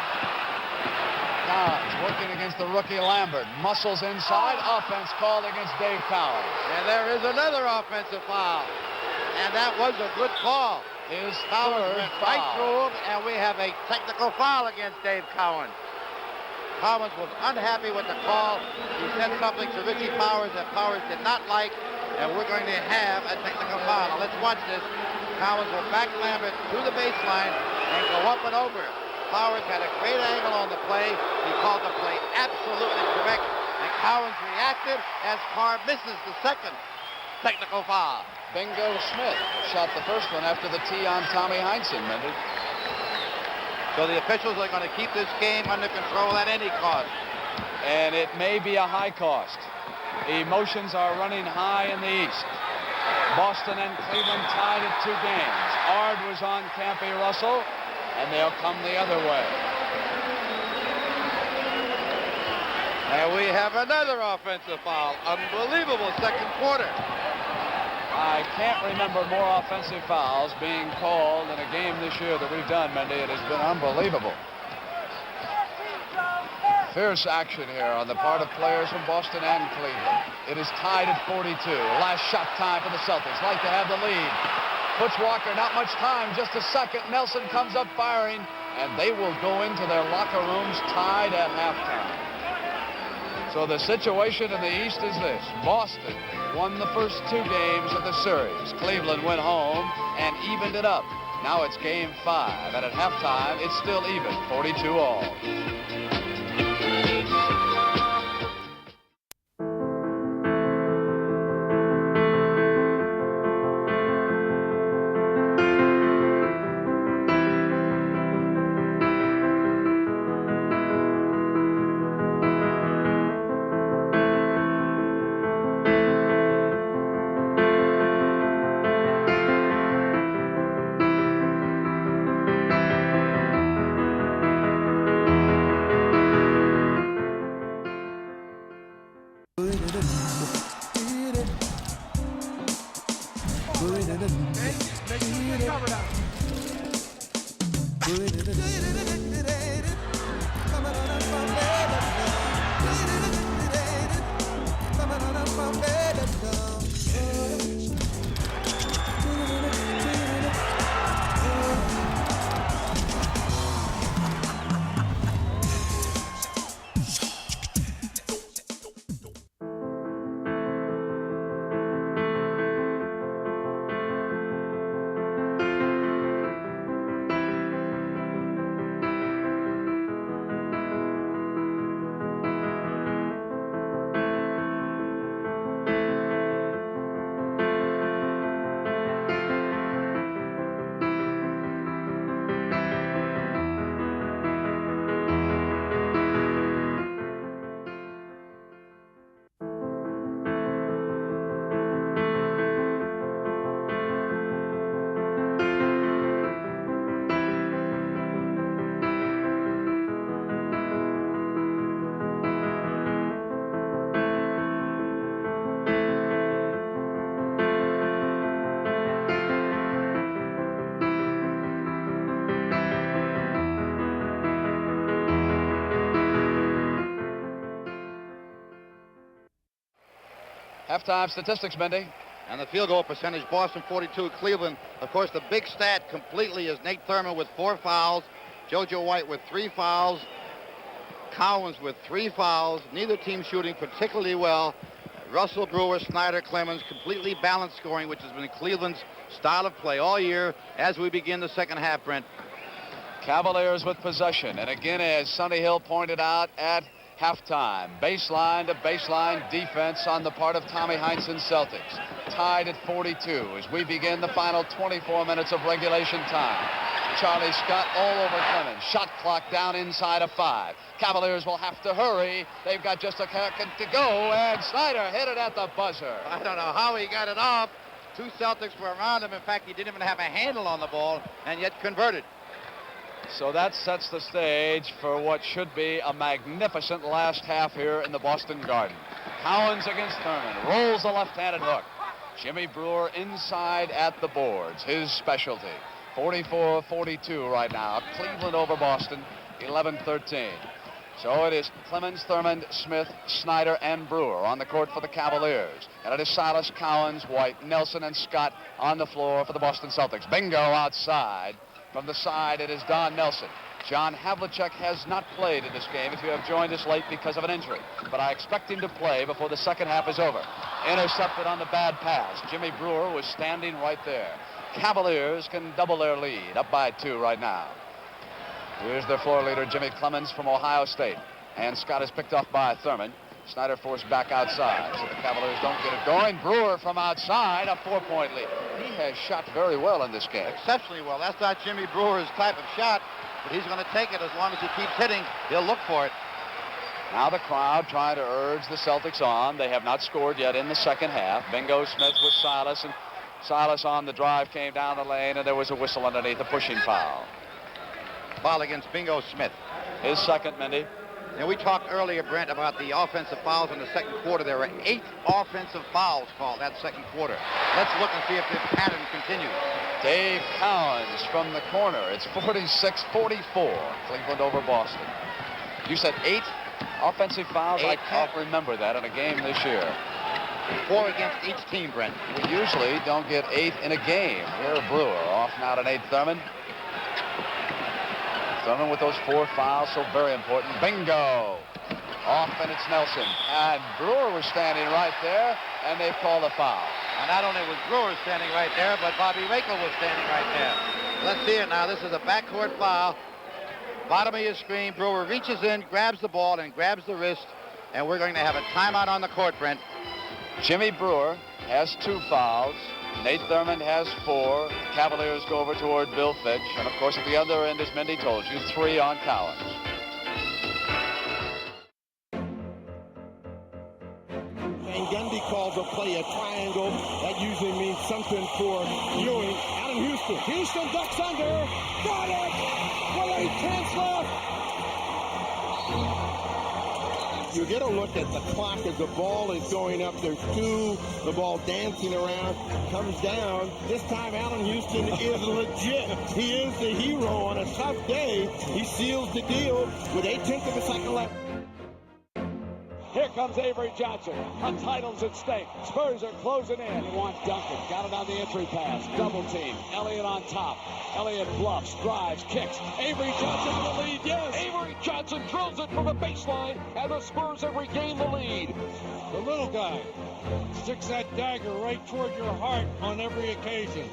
Cowens working against the rookie Lambert. Muscles inside. Offense called against Dave Cowens. And there is another offensive foul. And that was a good call. His Cowens third went foul. right through him, and we have a technical foul against Dave Cowens. Cowens was unhappy with the call. He said something to Richie Powers that Powers did not like, and we're going to have a technical foul. Now let's watch this. Cowens will back Lambert to the baseline and go up and over. Powers had a great angle on the play. He called the play absolutely correct, and Cowens reacted as Carr misses the second technical foul. Bingo Smith shot the first one after the tee on Tommy Heinsohn, Mendy. So the officials are going to keep this game under control at any cost. And it may be a high cost. Emotions are running high in the East. Boston and Cleveland tied at 2 games. Ard was on Campy Russell, and they'll come the other way. And we have another offensive foul. Unbelievable second quarter. I can't remember more offensive fouls being called in a game this year that we've done, Mendy. It has been unbelievable. Fierce action here on the part of players from Boston and Cleveland. It is tied at 42. Last shot time for the Celtics. Like to have the lead. Puts Walker, not much time, just a second. Nelson comes up firing, and they will go into their locker rooms tied at halftime. So the situation in the East is this. Boston won the first 2 games of the series. Cleveland went home and evened it up. Now it's game 5, and at halftime, it's still even, 42 all. Halftime statistics, Mindy. And the field goal percentage, Boston 42, Cleveland. Of course, the big stat completely is Nate Thurman with 4 fouls, JoJo White with 3 fouls, Collins with 3 fouls. Neither team shooting particularly well. Russell, Brewer, Snyder, Clemens, completely balanced scoring, which has been Cleveland's style of play all year as we begin the second half, Brent. Cavaliers with possession. And again, as Sonny Hill pointed out at halftime, baseline to baseline defense on the part of Tommy Heinsohn's Celtics. Tied at 42 as we begin the final 24 minutes of regulation time. Charlie Scott all over Clemens. Shot clock down inside of 5. Cavaliers will have to hurry. They've got just a second to go, and Snyder hit it at the buzzer. I don't know how he got it off. 2 Celtics were around him. In fact, he didn't even have a handle on the ball, and yet converted. So that sets the stage for what should be a magnificent last half here in the Boston Garden. Collins against Thurman. Rolls the left-handed hook. Jimmy Brewer inside at the boards. His specialty. 44-42 right now. Cleveland over Boston, 11-13. So it is Clemens, Thurman, Smith, Snyder, and Brewer on the court for the Cavaliers. And it is Silas, Collins, White, Nelson, and Scott on the floor for the Boston Celtics. Bingo outside. From the side, it is Don Nelson. John Havlicek has not played in this game if you have joined us late because of an injury. But I expect him to play before the second half is over. Intercepted on the bad pass. Jimmy Brewer was standing right there. Cavaliers can double their lead, up by 2 right now. Here's their floor leader, Jimmy Clemens from Ohio State. And Scott is picked off by Thurman. Snyder forced back outside, so the Cavaliers don't get it going. Brewer from outside, a 4-point lead. He has shot very well in this game. Exceptionally well. That's not Jimmy Brewer's type of shot, but he's going to take it as long as he keeps hitting. He'll look for it. Now the crowd trying to urge the Celtics on. They have not scored yet in the second half. Bingo Smith with Silas, and Silas on the drive came down the lane, and there was a whistle underneath, a pushing foul. Foul against Bingo Smith. His second, Mindy. And we talked earlier, Brent, about the offensive fouls in the second quarter. There were 8 offensive fouls called that second quarter. Let's look and see if this pattern continues. Dave Cowens from the corner. It's 46-44. Cleveland over Boston. You said 8 Offensive fouls, I can't remember that in a game this year. 4 against each team, Brent. We usually don't get 8 in a game. Here, Brewer off now to Nate Thurman. Thurman with those 4 fouls, so very important. Bingo! Off, and it's Nelson. And Brewer was standing right there, and they've called a foul. And not only was Brewer standing right there, but Bobby Rakel was standing right there. Let's see it now. This is a backcourt foul. Bottom of your screen, Brewer reaches in, grabs the ball, and grabs the wrist. And we're going to have a timeout on the court, Brent. Jimmy Brewer has 2 fouls. Nate Thurman has 4. Cavaliers go over toward Bill Fitch. And, of course, at the other end, as Mindy told you, 3 on Collins. And Gundy calls a play a triangle. That usually means something for Ewing. Out in Houston. Houston ducks under. Got it! With 8 tenths left. You get a look at the clock as the ball is going up. There's 2. The ball dancing around. Comes down. This time Allen Houston is legit. He is the hero on a tough day. He seals the deal with 8 tenths of a second left. Here comes Avery Johnson. A title's at stake. Spurs are closing in. He wants Duncan. Got it on the entry pass. Double team. Elliott on top. Elliott bluffs, drives, kicks. Avery Johnson in the lead. Yes. Avery Johnson drills it from the baseline, and the Spurs have regained the lead. The little guy sticks that dagger right toward your heart on every occasion.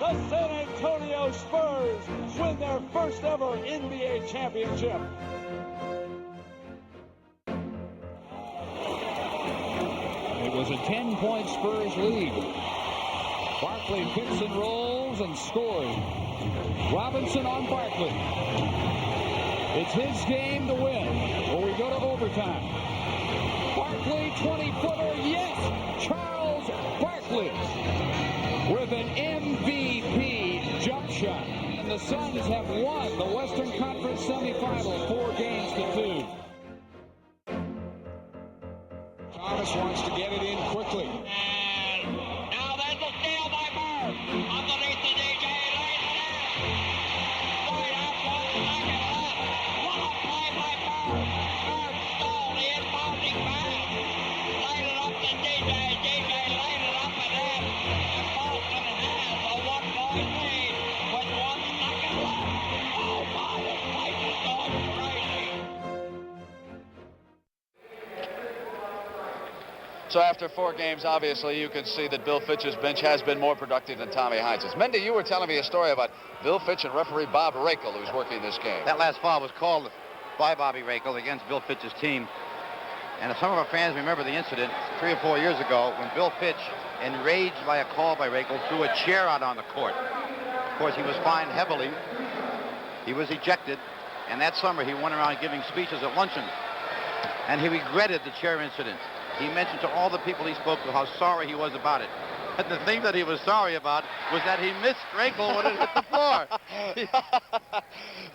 The San Antonio Spurs win their first ever NBA championship. It was a 10-point Spurs lead. Barkley picks and rolls and scores. Robinson on Barkley. It's his game to win. Or we go to overtime. Barkley, 20-footer, yes! Charles Barkley with an MVP jump shot. And the Suns have won the Western Conference semifinal 4 games to 2. Thomas wants to get it in quickly. And now there's a steal by Bird. Underneath the DJ, lays it in. Right out, 1 second left. What a play by Bird. Bird stole the inbounding pass. Laid it up to DJ. DJ laid it up and in. And Boston has a 1-point lead with 1 second left. Oh my, this place is going crazy. So after 4 games, obviously, you can see that Bill Fitch's bench has been more productive than Tommy Heinz's. Mindy, you were telling me a story about Bill Fitch and referee Bob Rakel, who's working this game. That last foul was called by Bobby Rakel against Bill Fitch's team. And some of our fans remember the incident 3 or 4 years ago when Bill Fitch, enraged by a call by Rakel, threw a chair out on the court. Of course, he was fined heavily. He was ejected. And that summer, he went around giving speeches at luncheons. And he regretted the chair incident. He mentioned to all the people he spoke to how sorry he was about it. And the thing that he was sorry about was that he missed Rakel when it hit the floor.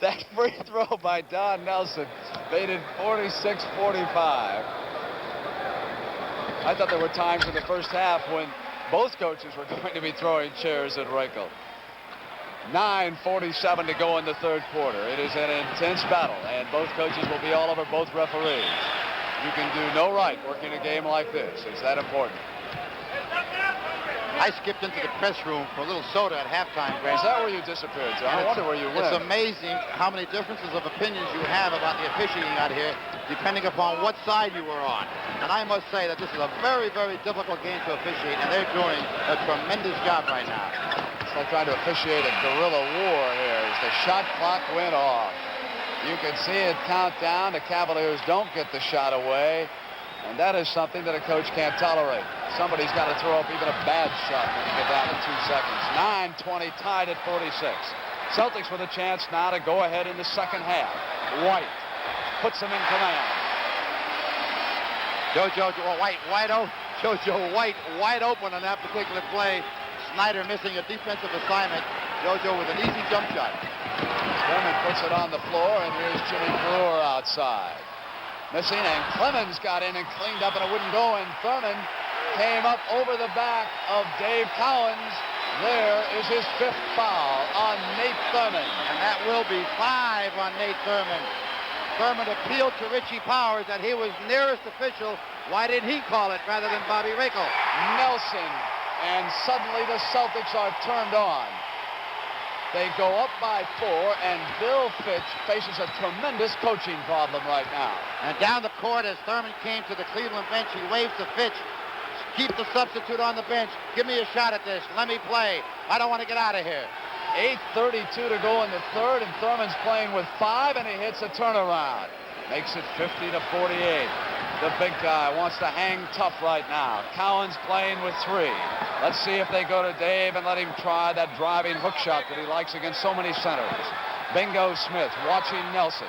That free throw by Don Nelson made it 46-45. I thought there were times in the first half when both coaches were going to be throwing chairs at Rakel. 9:47 to go in the 3rd quarter. It is an intense battle, and both coaches will be all over both referees. You can do no right working a game like this. It's that important. I skipped into the press room for a little soda at halftime, Grant. Is that where you disappeared, John? I wonder where you went. It's amazing how many differences of opinions you have about the officiating out here, depending upon what side you were on. And I must say that this is a very, very difficult game to officiate, and they're doing a tremendous job right now. It's like trying to officiate a guerrilla war here as the shot clock went off. You can see it count down. The Cavaliers don't get the shot away. And that is something that a coach can't tolerate. Somebody's got to throw up even a bad shot when you get down to 2 seconds. 9:20 tied at 46. Celtics with a chance now to go ahead in the second half. White puts them in command. JoJo White wide open on that particular play. Snyder missing a defensive assignment. JoJo with an easy jump shot. Thurman puts it on the floor, and here's Jimmy Brewer outside. Missing, and Clemens got in and cleaned up, and it wouldn't go, and Thurman came up over the back of Dave Cowens. There is his 5th foul on Nate Thurman. And that will be 5 on Nate Thurman. Thurman appealed to Richie Powers that he was nearest official. Why didn't he call it rather than Bobby Rakel? Nelson, and suddenly the Celtics are turned on. They go up by 4, and Bill Fitch faces a tremendous coaching problem right now. And down the court as Thurman came to the Cleveland bench, he waves to Fitch. Keep the substitute on the bench. Give me a shot at this. Let me play. I don't want to get out of here. 8:32 to go in the third, and Thurman's playing with 5, and he hits a turnaround. Makes it 50-48. The big guy wants to hang tough right now. Cowan's playing with 3. Let's see if they go to Dave and let him try that driving hook shot that he likes against so many centers. Bingo Smith watching Nelson.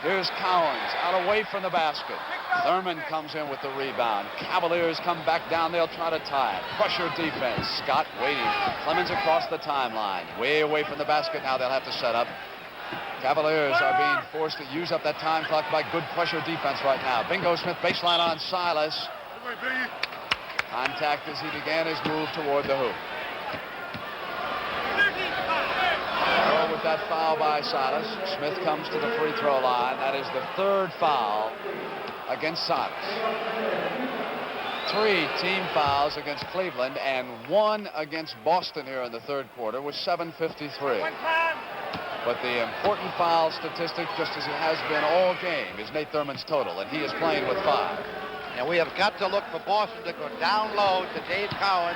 Here's Cowens out away from the basket. Thurman comes in with the rebound. Cavaliers come back down. They'll try to tie it. Pressure defense. Scott waiting. Clemens across the timeline. Way away from the basket now. They'll have to set up. Cavaliers are being forced to use up that time clock by good pressure defense right now. Bingo Smith baseline on Silas. Contact as he began his move toward the hoop. With that foul by Silas, Smith comes to the free throw line. That is the 3rd foul against Silas. 3 team fouls against Cleveland and 1 against Boston here in the 3rd quarter with 7:53. But the important foul statistic, just as it has been all game, is Nate Thurman's total, and he is playing with 5. And we have got to look for Boston to go down low to Dave Cowan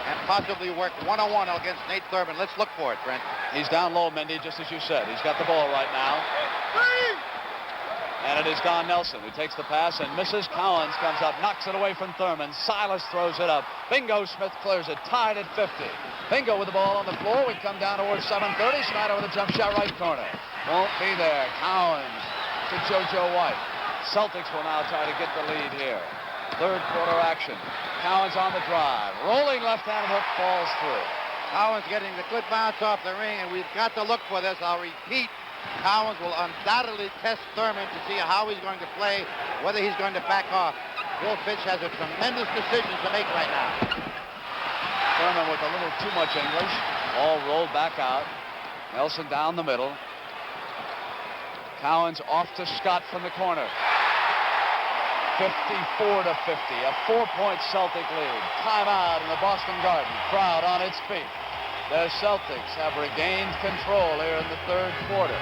and possibly work one-on-one against Nate Thurman. Let's look for it, Brent. He's down low, Mindy, just as you said. He's got the ball right now. And it is Don Nelson who takes the pass and misses. Cowens comes up, knocks it away from Thurman. Silas throws it up. Bingo Smith clears it, tied at 50. Bingo with the ball on the floor. We come down towards 7:30. Snyder with a jump shot right corner. Won't be there. Cowens to JoJo White. Celtics will now try to get the lead here. 3rd quarter action. Cowens on the drive. Rolling left-handed hook falls through. Cowens getting the good bounce off the ring, and we've got to look for this. I'll repeat. Cowens will undoubtedly test Thurman to see how he's going to play, whether he's going to back off. Bill Fitch has a tremendous decision to make right now. Thurman with a little too much English. Ball rolled back out. Nelson down the middle. Cowens off to Scott from the corner. 54-50, a 4-point Celtic lead. Timeout in the Boston Garden. Crowd on its feet. The Celtics have regained control here in the 3rd quarter.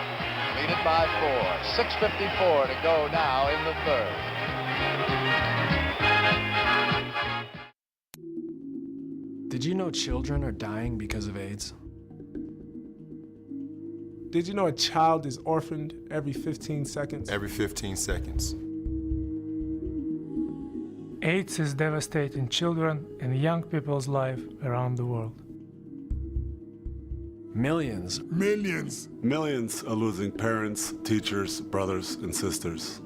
Lead it by 4. 6:54 to go now in the 3rd. Did you know children are dying because of AIDS? Did you know a child is orphaned every 15 seconds? Every 15 seconds. AIDS is devastating children and young people's life around the world. Millions Millions are losing parents, teachers, brothers, and sisters.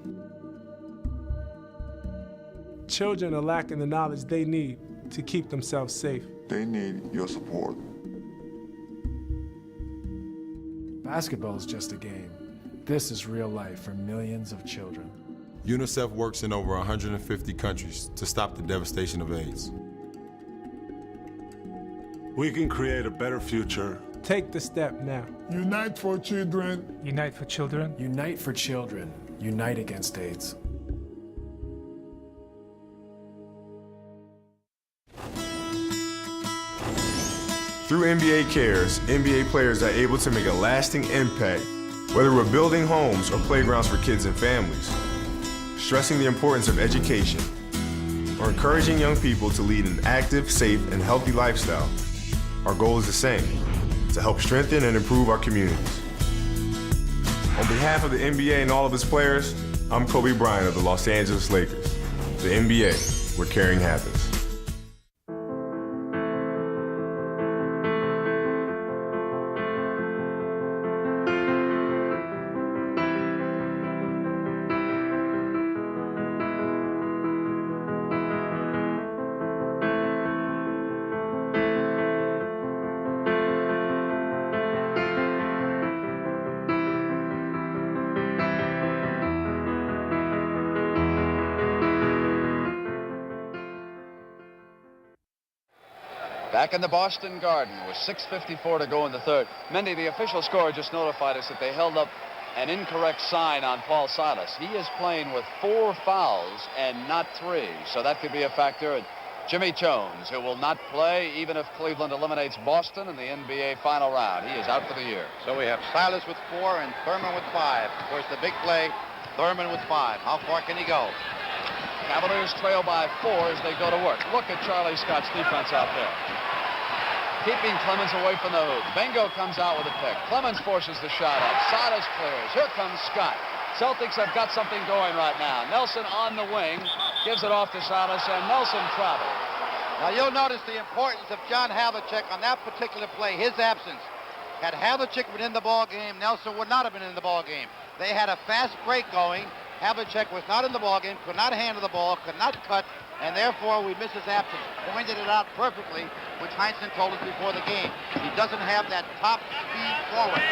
Children are lacking the knowledge they need to keep themselves safe. They need your support. Basketball is just a game. This is real life for millions of children. UNICEF works in over 150 countries to stop the devastation of AIDS. We can create a better future. Take the step now. Unite for children. Unite for children. Unite for children. Unite against AIDS. Through NBA Cares, NBA players are able to make a lasting impact, whether we're building homes or playgrounds for kids and families, stressing the importance of education, or encouraging young people to lead an active, safe, and healthy lifestyle. Our goal is the same, to help strengthen and improve our communities. On behalf of the NBA and all of its players, I'm Kobe Bryant of the Los Angeles Lakers. The NBA, where caring happens. Back in the Boston Garden with 6:54 to go in the 3rd. Mendy, the official score just notified us that they held up an incorrect sign on Paul Silas. He is playing with 4 fouls and not 3, so that could be a factor. And Jimmy Jones, who will not play even if Cleveland eliminates Boston in the NBA final round. He is out for the year. So we have Silas with 4 and Thurman with 5. Of course, the big play, Thurman with 5. How far can he go? Cavaliers trail by 4 as they go to work. Look at Charlie Scott's defense out there. Keeping Clemens away from the hoop. Bingo comes out with a pick. Clemens forces the shot up. Silas clears. Here comes Scott. Celtics have got something going right now. Nelson on the wing. Gives it off to Silas, and Nelson travels. Now you'll notice the importance of John Havlicek on that particular play, his absence. Had Havlicek been in the ball game, Nelson would not have been in the ball game. They had a fast break going. Havlicek was not in the ball game, could not handle the ball, could not cut, and therefore we miss his absence. Pointed it out perfectly, which Heinsohn told us before the game. He doesn't have that top speed forward.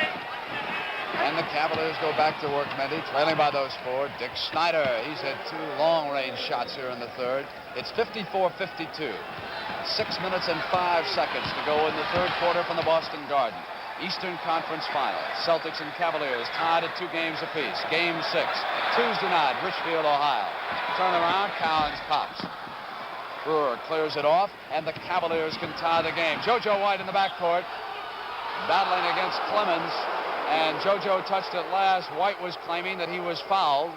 And the Cavaliers go back to work, Mendy, trailing by those 4. Dick Snyder, he's had 2 long-range shots here in the third. It's 54-52. 6 minutes and 5 seconds to go in the third quarter from the Boston Garden. Eastern Conference Final. Celtics and Cavaliers tied at 2 games apiece. Game 6, Tuesday night, Richfield, Ohio. Turn around, Cowens pops. Brewer clears it off, and the Cavaliers can tie the game. JoJo White in the backcourt, battling against Clemens. And JoJo touched it last. White was claiming that he was fouled.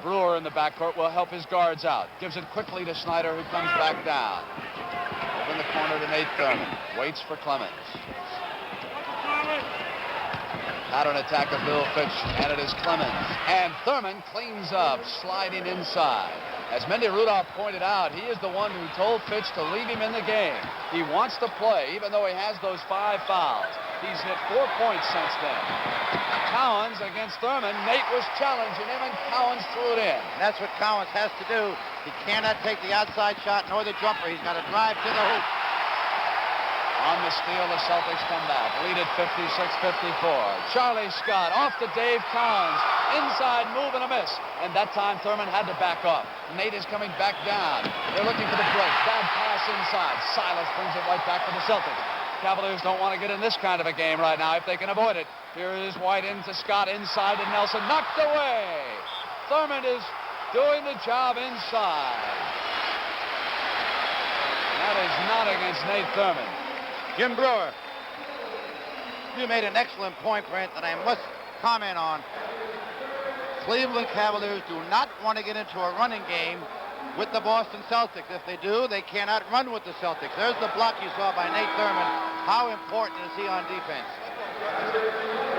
Brewer in the backcourt will help his guards out. Gives it quickly to Snyder, who comes back down. Over in the corner to Nate Thurman. Waits for Clemens. Pattern attack of Bill Fitch, and it is Clemens. And Thurman cleans up, sliding inside. As Mendy Rudolph pointed out, he is the one who told Fitch to leave him in the game. He wants to play, even though he has those 5 fouls. He's hit 4 points since then. Cowens against Thurman. Nate was challenging him, and Cowens threw it in. And that's what Cowens has to do. He cannot take the outside shot nor the jumper. He's got to drive to the hoop. On the steal, the Celtics come back. Lead at 56-54. Charlie Scott off to Dave Cowens. Inside move and a miss. And that time Thurman had to back up. Nate is coming back down. They're looking for the break. Bad pass inside. Silas brings it right back for the Celtics. Cavaliers don't want to get in this kind of a game right now if they can avoid it. Here is White into Scott, inside to Nelson. Knocked away. Thurman is doing the job inside. That is not against Nate Thurman. Jim Brewer, you made an excellent point, Brent, that I must comment on. Cleveland Cavaliers do not want to get into a running game with the Boston Celtics. If they do, they cannot run with the Celtics. There's the block you saw by Nate Thurman. How important is he on defense?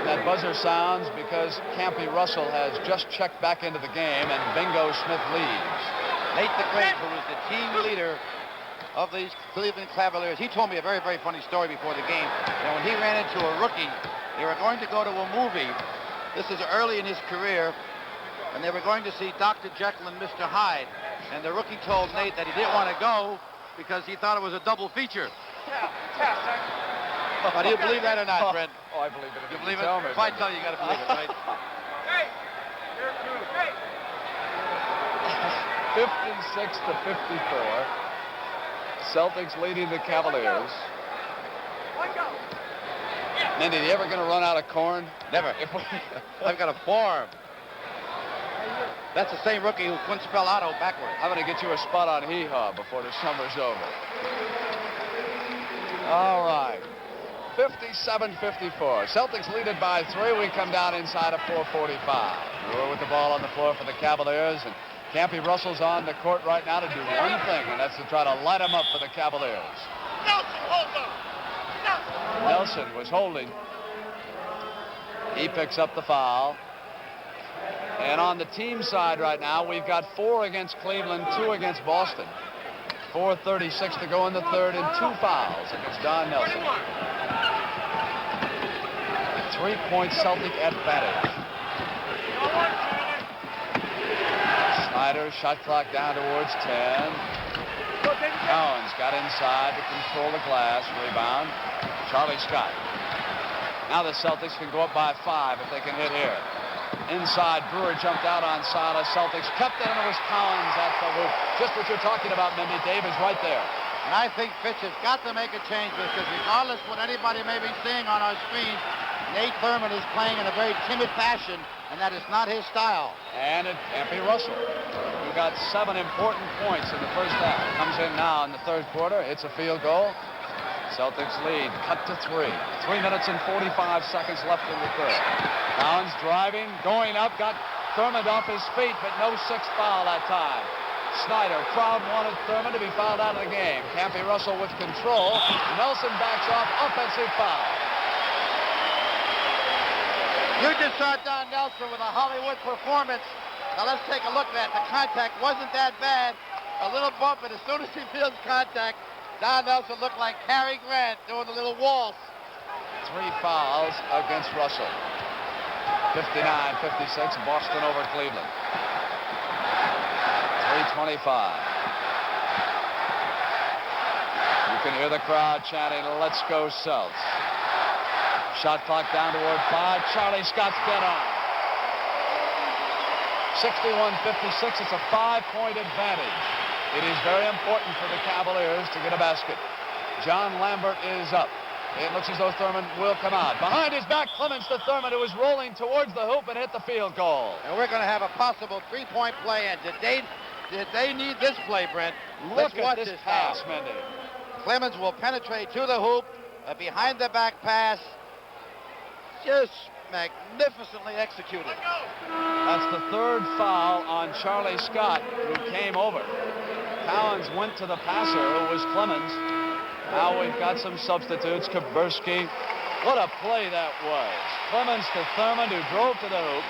That buzzer sounds because Campy Russell has just checked back into the game, and Bingo Smith leaves. Nate the Great, who is the team leader of these Cleveland Cavaliers, he told me a very, very funny story before the game. Now, when he ran into a rookie, they were going to go to a movie. This is early in his career, and they were going to see Dr. Jekyll and Mr. Hyde. And the rookie told Nate that he didn't want to go because he thought it was a double feature. Now, do you believe that or not, Fred? Oh, I believe it. You believe it? If I tell you, you got to believe it, right? 56-54. Celtics leading the Cavaliers. Mindy, you ever going to run out of corn? Never. I've got a farm. That's the same rookie who couldn't spell auto backwards. I'm going to get you a spot on Hee-Haw before the summer's over. All right. 57-54. Celtics lead it by 3. We come down inside of 4:45. Brewer with the ball on the floor for the Cavaliers, and Campy Russell's on the court right now to do one thing, and that's to try to light him up for the Cavaliers. Nelson was holding. He picks up the foul. And on the team side right now, we've got 4 against Cleveland, 2 against Boston. 4:36 to go in the third, and 2 fouls against Don Nelson. 3-point Celtic advantage. Snyder, shot clock down towards 10. Cowens got inside to control the glass. Rebound. Charlie Scott. Now the Celtics can go up by 5 if they can hit here. Inside, Brewer jumped out on Silas. Celtics kept it, and it was Cowens at the hoop. Just what you're talking about, Mindy. Dave is right there. And I think Fitch has got to make a change because regardless what anybody may be seeing on our screen, Nate Thurmond is playing in a very timid fashion, and that is not his style. And it can't be Russell, who got 7 important points in the first half. Comes in now in the third quarter. It's a field goal. Celtics lead, cut to 3. 3 minutes and 45 seconds left in the third. Towns driving, going up, got Thurmond off his feet, but no 6th foul that time. Snyder, crowd wanted Thurmond to be fouled out of the game. Campy Russell with control. Nelson backs off, offensive foul. You just saw Don Nelson with a Hollywood performance. Now let's take a look at that. The contact wasn't that bad. A little bump, and as soon as he feels contact, Don Nelson looked like Cary Grant doing a little waltz. 3 fouls against Russell. 59-56, Boston over Cleveland. 3:25. You can hear the crowd chanting, "Let's go Celts." Shot clock down toward 5. Charlie Scott's dead on. 61-56. It's a 5-point advantage. It is very important for the Cavaliers to get a basket. John Lambert is up. It looks as though Thurmond will come out. Behind his back, Clemens to Thurmond, who is rolling towards the hoop and hit the field goal. And we're going to have a possible 3-point play. And did they need this play, Brent? Look at this pass, Mendy. Clemens will penetrate to the hoop, a behind-the-back pass. Just magnificently executed. That's the 3rd foul on Charlie Scott, who came over. Towns went to the passer, who was Clemens. Now we've got some substitutes. Kaburski. What a play that was. Clemens to Thurmond, who drove to the hoop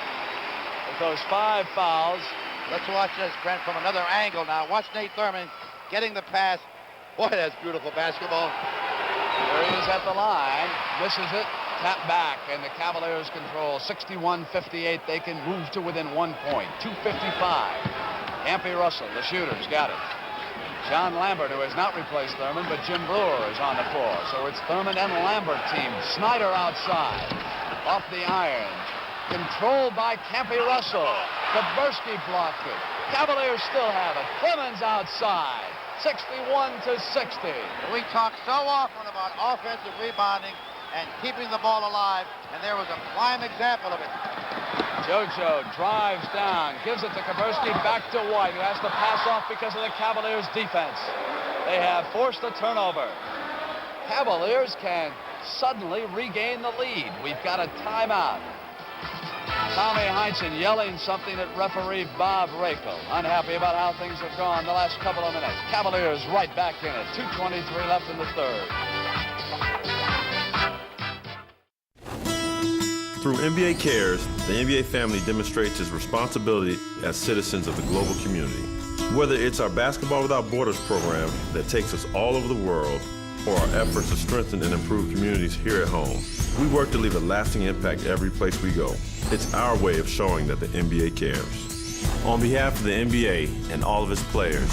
with those 5 fouls. Let's watch this, Brent, from another angle now. Watch Nate Thurmond getting the pass. Boy, that's beautiful basketball. There he is at the line. Misses it. Tap back, and the Cavaliers control 61-58. They can move to within 1 point. 2:55. Campy Russell, the shooter's got it. John Lambert, who has not replaced Thurmond, but Jim Brewer is on the floor. So it's Thurmond and Lambert team. Snyder outside. Off the iron. Controlled by Campy Russell. Kaburski blocked it. Cavaliers still have it. Clemens outside. 61-60. We talk so often about offensive rebounding and keeping the ball alive, and there was a prime example of it. JoJo drives down, gives it to Kaburski, back to White, who has to pass off because of the Cavaliers' defense. They have forced a turnover. Cavaliers can suddenly regain the lead. We've got a timeout. Tommy Heinsohn yelling something at referee Bob Rakel. Unhappy about how things have gone the last couple of minutes. Cavaliers right back in it. 2:23 left in the third. Through NBA Cares, the NBA family demonstrates its responsibility as citizens of the global community. Whether it's our Basketball Without Borders program that takes us all over the world, or our efforts to strengthen and improve communities here at home, we work to leave a lasting impact every place we go. It's our way of showing that the NBA cares. On behalf of the NBA and all of its players,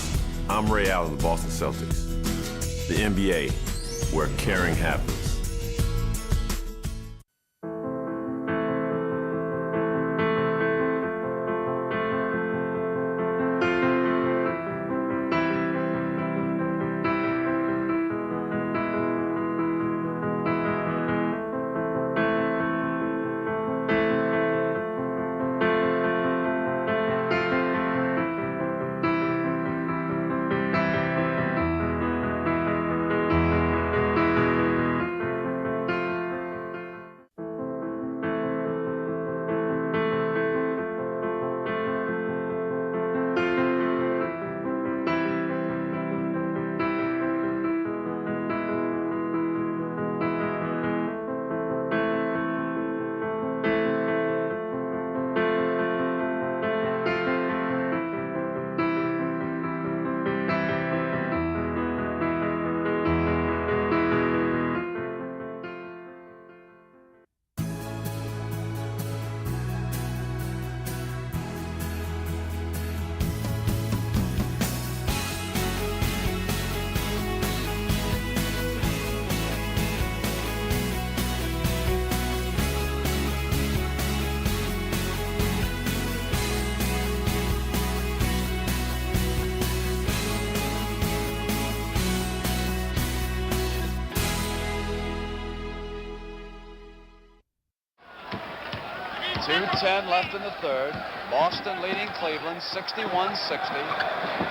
I'm Ray Allen of the Boston Celtics. The NBA, where caring happens. 2:10 left in the third. Boston leading Cleveland 61-60.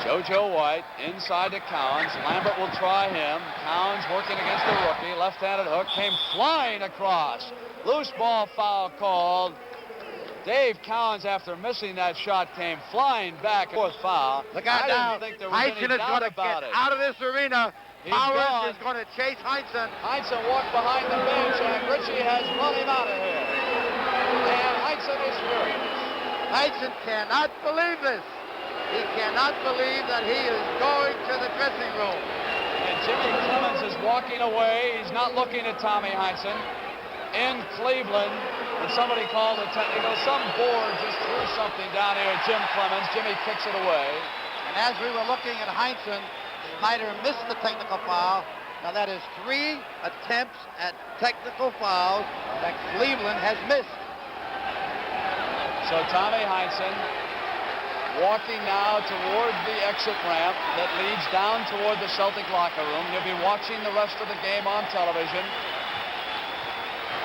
JoJo White inside to Cowens. Lambert will try him. Cowens working against the rookie. Left-handed hook came flying across. Loose ball foul called. Dave Cowens, after missing that shot, came flying back. Fourth foul. Look out now. Heinsohn is going to get out of this arena. Powers is going to chase Heinsohn. Heinsohn walked behind the bench, and Ritchie has run him out of here. And Heinsohn is furious. Heinsohn cannot believe this. He cannot believe that he is going to the dressing room. And Jimmy Clemens is walking away. He's not looking at Tommy Heinsohn. In Cleveland, and somebody called a technical. Some board just threw something down here at Jim Clemens. Jimmy kicks it away. And as we were looking at Heinsohn, Snyder missed the technical foul. Now that is 3 attempts at technical fouls that Cleveland has missed. So Tommy Heinsohn walking now toward the exit ramp that leads down toward the Celtic locker room. You'll be watching the rest of the game on television.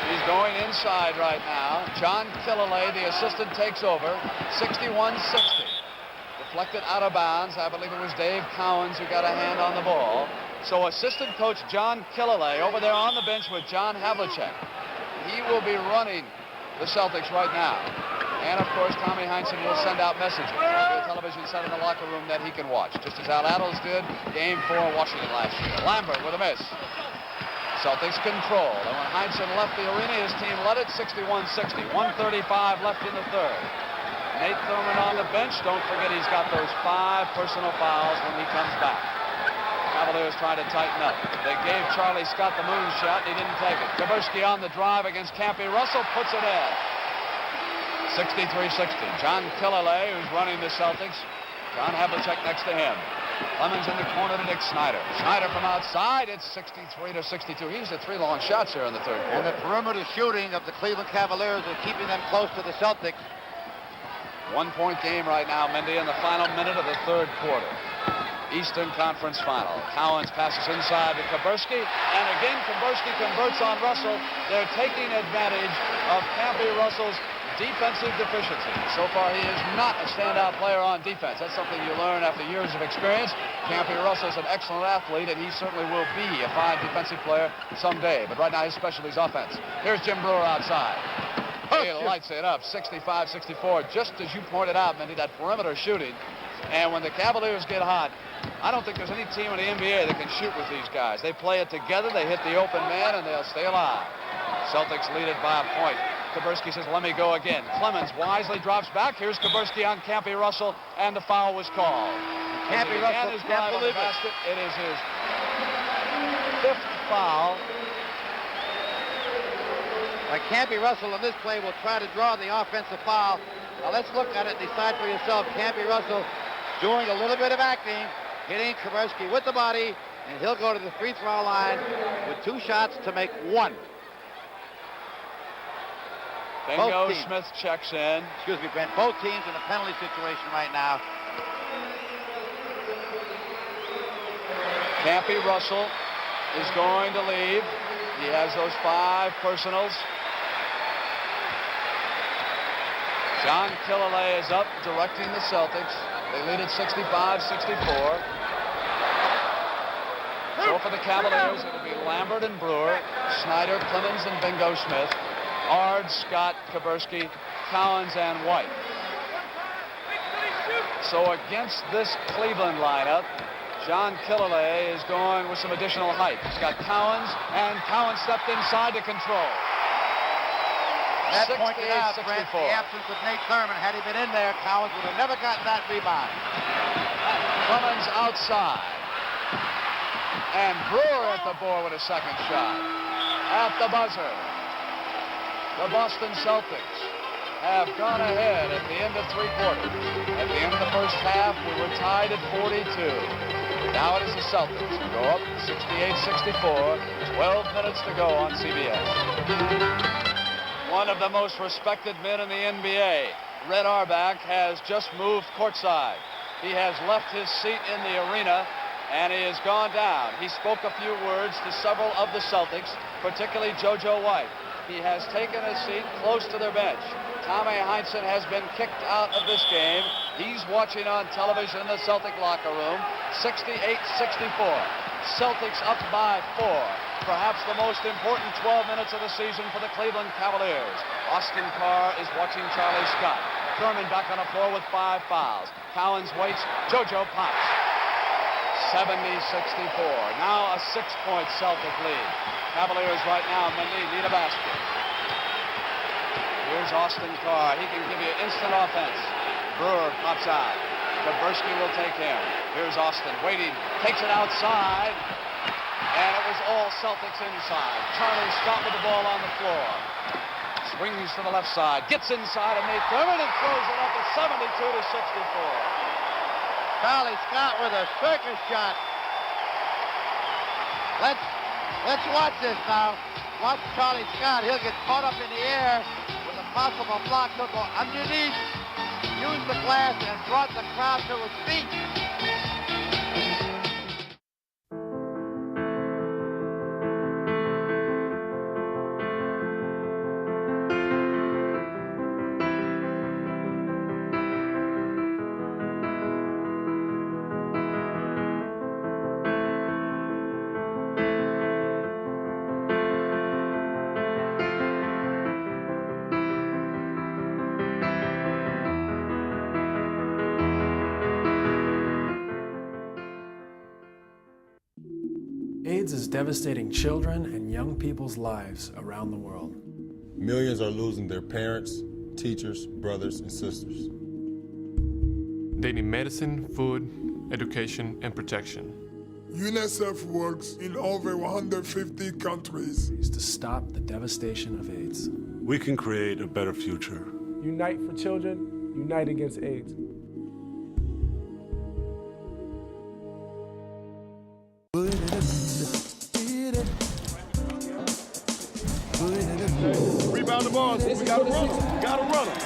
He's going inside right now. John Killalay, the assistant, takes over. 61-60. Deflected out of bounds. I believe it was Dave Cowens who got a hand on the ball. So assistant coach John Killalay over there on the bench with John Havlicek. He will be running the Celtics right now. And, of course, Tommy Heinsohn will send out messages. There'll be a television set in the locker room that he can watch, just as Al Attles did Game 4 in Washington last year. Lambert with a miss. Celtics control. And when Heinsohn left the arena, his team led it 61-60. 1:35 left in the third. Nate Thurman on the bench. Don't forget he's got those 5 personal fouls when he comes back. Cavaliers trying to tighten up. They gave Charlie Scott the moonshot, and he didn't take it. Kaburski on the drive against Campy Russell, puts it in. 63-60. John Killalay, who's running the Celtics. John Havlicek next to him. Clemens in the corner to Dick Snyder. Snyder from outside. It's 63-62. He's at 3 long shots here in the third quarter. And the perimeter shooting of the Cleveland Cavaliers is keeping them close to the Celtics. 1-point game right now, Mindy, in the final minute of the third quarter. Eastern Conference Final. Cowens passes inside to Kaburski, and again Kaburski converts on Russell. They're taking advantage of Campy Russell's defensive deficiency. So far, he is not a standout player on defense. That's something you learn after years of experience. Campy Russell's an excellent athlete, and he certainly will be a fine defensive player someday. But right now, his specialty is offense. Here's Jim Brewer outside. He lights it up, 65-64. Just as you pointed out, Mindy, that perimeter shooting. And when the Cavaliers get hot, I don't think there's any team in the NBA that can shoot with these guys. They play it together, they hit the open man, and they'll stay alive. Celtics lead it by a point. Kaburski says, let me go again. Clemens wisely drops back. Here's Kaburski on Campy Russell, and the foul was called. Campy Russell can't believe it. It is his 5th foul. Campy Russell in this play will try to draw the offensive foul. Now let's look at it and decide for yourself. Campy Russell doing a little bit of acting, hitting Kaburski with the body, and he'll go to the free throw line with 2 shots to make 1. Bingo Smith checks in. Excuse me, Brent. Both teams in a penalty situation right now. Campy Russell is going to leave. He has those 5 personals. John Killalay is up directing the Celtics. They lead at 65-64. So for the Cavaliers, it'll be Lambert and Brewer, Snyder, Clemens, and Bingo Smith, Ard, Scott, Kaburski, Cowens, and White. So against this Cleveland lineup, John Killalay is going with some additional height. He's got Cowens, and Cowens stepped inside to control. That pointed out, Brent, the absence of Nate Thurman. Had he been in there, Cowens would have never gotten that rebound. Clemens outside. And Brewer at the board with a second shot. At the buzzer, the Boston Celtics have gone ahead at the end of 3 quarters. At the end of the first half, we were tied at 42. Now it is the Celtics who go up 68-64. 12 minutes to go on CBS. One of the most respected men in the NBA, Red Auerbach, has just moved courtside. He has left his seat in the arena, and he has gone down. He spoke a few words to several of the Celtics, particularly JoJo White. He has taken a seat close to their bench. Tommy Heinsohn has been kicked out of this game. He's watching on television in the Celtic locker room. 68-64. Celtics up by 4. Perhaps the most important 12 minutes of the season for the Cleveland Cavaliers. Austin Carr is watching Charlie Scott. Thurman back on the floor with 5 fouls. Cowens waits. JoJo pops. 70-64. Now a 6-point Celtic lead. Cavaliers right now need a basket. Here's Austin Carr. He can give you instant offense. Brewer pops out. Kaburski will take him. Here's Austin waiting. Takes it outside. And it was all Celtics inside. Charlie Scott with the ball on the floor. Swings to the left side. Gets inside of Nate Thurman and throws it up at 72-64. Charlie Scott with a circus shot. Let's watch this now. Watch Charlie Scott. He'll get caught up in the air with a possible block. He'll go underneath, use the glass, and brought the crowd to its feet. AIDS is devastating children and young people's lives around the world. Millions are losing their parents, teachers, brothers, and sisters. They need medicine, food, education, and protection. UNICEF works in over 150 countries. Is to stop the devastation of AIDS. We can create a better future. Unite for children, unite against AIDS. Rebound the ball. We got to run him. Got to run him.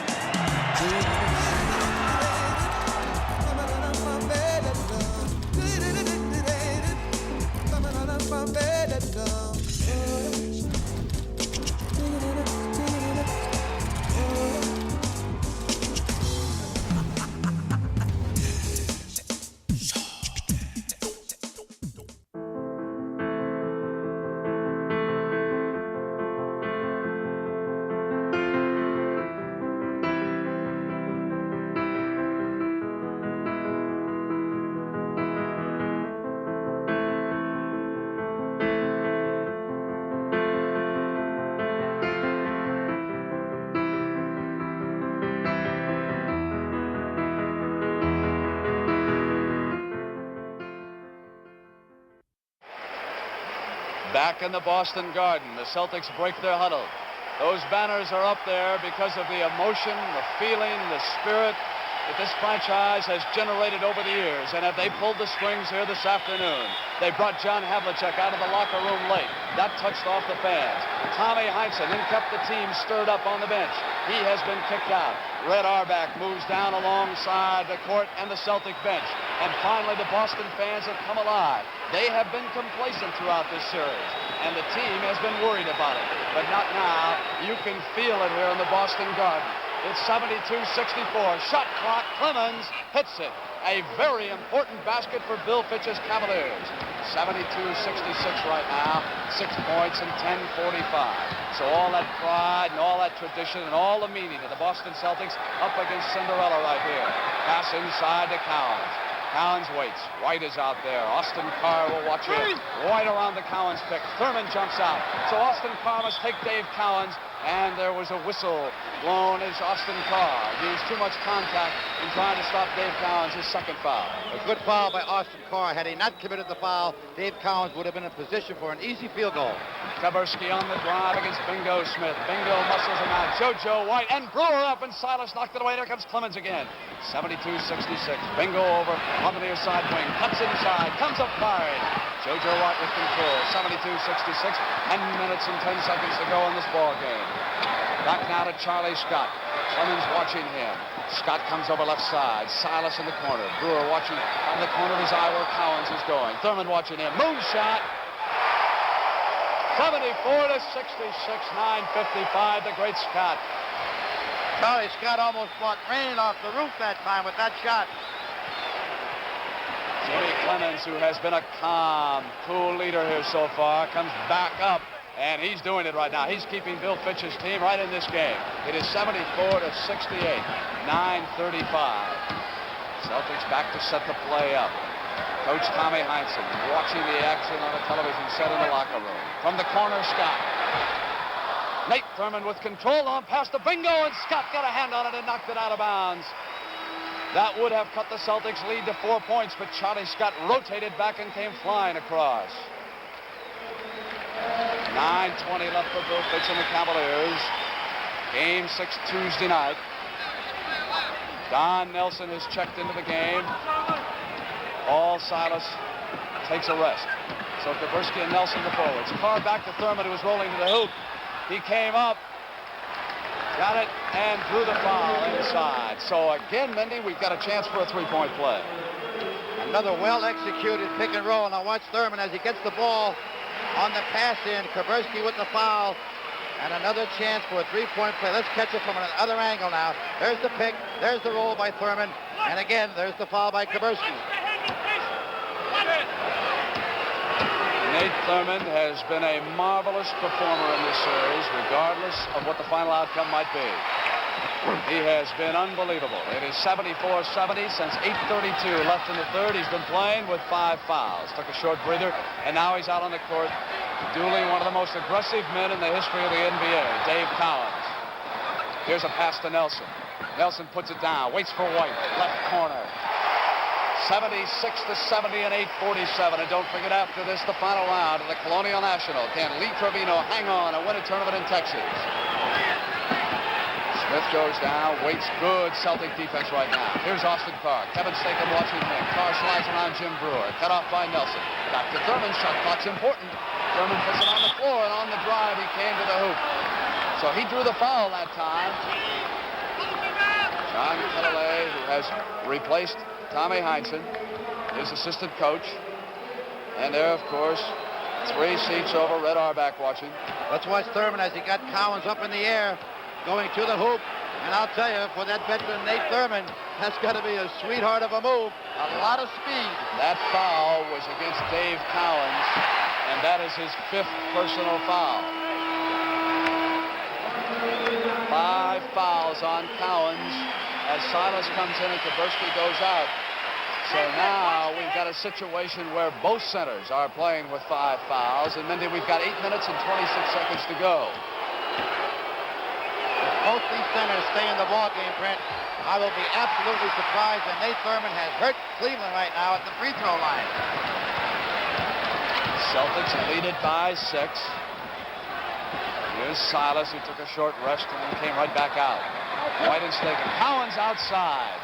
Back in the Boston Garden, the Celtics break their huddle. Those banners are up there because of the emotion, the feeling, the spirit that this franchise has generated over the years. And have they pulled the strings here this afternoon? They brought John Havlicek out of the locker room late. That touched off the fans. Tommy Heinsohn then kept the team stirred up on the bench. He has been kicked out. Red Auerbach moves down alongside the court and the Celtic bench. And finally, the Boston fans have come alive. They have been complacent throughout this series, and the team has been worried about it. But not now. You can feel it here in the Boston Garden. It's 72-64. Shot clock. Clemens hits it. A very important basket for Bill Fitch's Cavaliers. 72-66 right now. 6 points in 10:45. So all that pride and all that tradition and all the meaning of the Boston Celtics up against Cinderella right here. Pass inside to Cowens. Cowens waits. White is out there. Austin Carr will watch it. White around the Cowens pick. Thurman jumps out. So Austin Carr must take Dave Cowens. And there was a whistle blown as Austin Carr used too much contact in trying to stop Dave Cowens, his second foul. A good foul by Austin Carr. Had he not committed the foul, Dave Cowens would have been in position for an easy field goal. Kaburski on the drive against Bingo Smith. Bingo muscles him out. JoJo White and Brewer up, and Silas knocked it away. There comes Clemens again. 72-66. Bingo over on the near side wing. Cuts inside. Comes up firing. JoJo White with control. 72-66. 10 minutes and 10 seconds to go in this ball game. Back now to Charlie Scott. Clemens watching him. Scott comes over left side. Silas in the corner. Brewer watching on the corner of his eye where Cowens is going. Thurman watching him. Moonshot. 74 to 66, 9:55. The great Scott. Charlie Scott almost brought rain off the roof that time with that shot. Jimmy Clemens, who has been a calm, cool leader here so far, comes back up, and he's doing it right now. He's keeping Bill Fitch's team right in this game. It is 74 to 68, 9:35. Celtics back to set the play up. Coach Tommy Heinsohn watching the action on a television set in the locker room. From the corner, Scott. Nate Thurman with control on pass to Bingo, and Scott got a hand on it and knocked it out of bounds. That would have cut the Celtics' lead to 4 points, but Charlie Scott rotated back and came flying across. 9:20 left for Bill Fitch and the Cavaliers. Game 6 Tuesday night. Don Nelson is checked into the game. Paul Silas takes a rest. So Kaburski and Nelson the forwards. Carr back to Thurman, who was rolling to the hoop. He came up, got it, and drew the foul inside. So again, Mindy, we've got a chance for a three-point play. Another well-executed pick and roll. Now watch Thurman as he gets the ball on the pass in. Kaburski with the foul. And another chance for a three-point play. Let's catch it from another angle now. There's the pick. There's the roll by Thurman. And again, there's the foul by Kaburski. Nate Thurman has been a marvelous performer in this series, regardless of what the final outcome might be. He has been unbelievable. It is 74-70 since 8:32 left in the third. He's been playing with 5 fouls. Took a short breather, and now he's out on the court, dueling one of the most aggressive men in the history of the NBA, Dave Cowens. Here's a pass to Nelson. Nelson puts it down, waits for White, left corner. 76-70 and 8:47. And don't forget, after this, the final round of the Colonial National. Can Lee Trevino hang on and win a tournament in Texas? Smith goes down, waits. Good Celtic defense right now. Here's Austin Carr. Kevin Statham watching him. Carr slides around Jim Brewer. Cut off by Nelson. Back to Thurman. Shot clock's important. Thurman puts it on the floor, and on the drive, he came to the hoop. So he drew the foul that time. John Kelley, who has replaced Tommy Heinsohn, his assistant coach. And there, of course, 3 seats over. Red Auerbach watching. Let's watch Thurman as he got Cowens up in the air, going to the hoop. And I'll tell you, for that veteran Nate Thurman, that's got to be a sweetheart of a move. A lot of speed. That foul was against Dave Cowens, and that is his 5th personal foul. 5 fouls on Cowens as Silas comes in and Kaburski goes out. So now we've got a situation where both centers are playing with 5 fouls. And Mindy, we've got 8 minutes and 26 seconds to go. If both these centers stay in the ball game, Brent, I will be absolutely surprised that Nate Thurman has hurt Cleveland right now at the free throw line. Celtics lead it by 6. Here's Silas, who took a short rest and then came right back out. White and Statham. Cowens outside.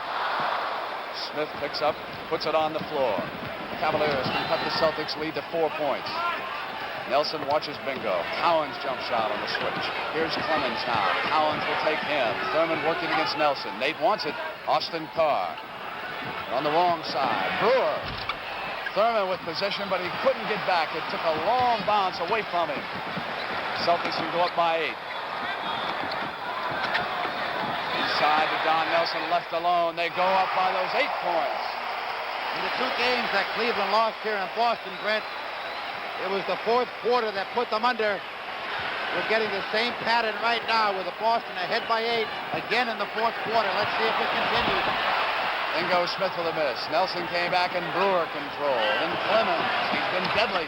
Smith picks up, puts it on the floor. Cavaliers can cut the Celtics lead to 4 points. Nelson watches Bingo. Cowens jump shot on the switch. Here's Clemens now. Cowens will take him. Thurman working against Nelson. Nate wants it. Austin Carr. On the wrong side. Brewer. Thurman with possession, but he couldn't get back. It took a long bounce away from him. Celtics can go up by 8. Inside to Don Nelson, left alone. They go up by those 8 points. In the 2 games that Cleveland lost here in Boston, Brent, it was the 4th quarter that put them under. We're getting the same pattern right now with the Boston ahead by 8 again in the 4th quarter. Let's see if it continues. Bingo Smith with a miss. Nelson came back and Brewer controlled. And Clemens, he's been deadly.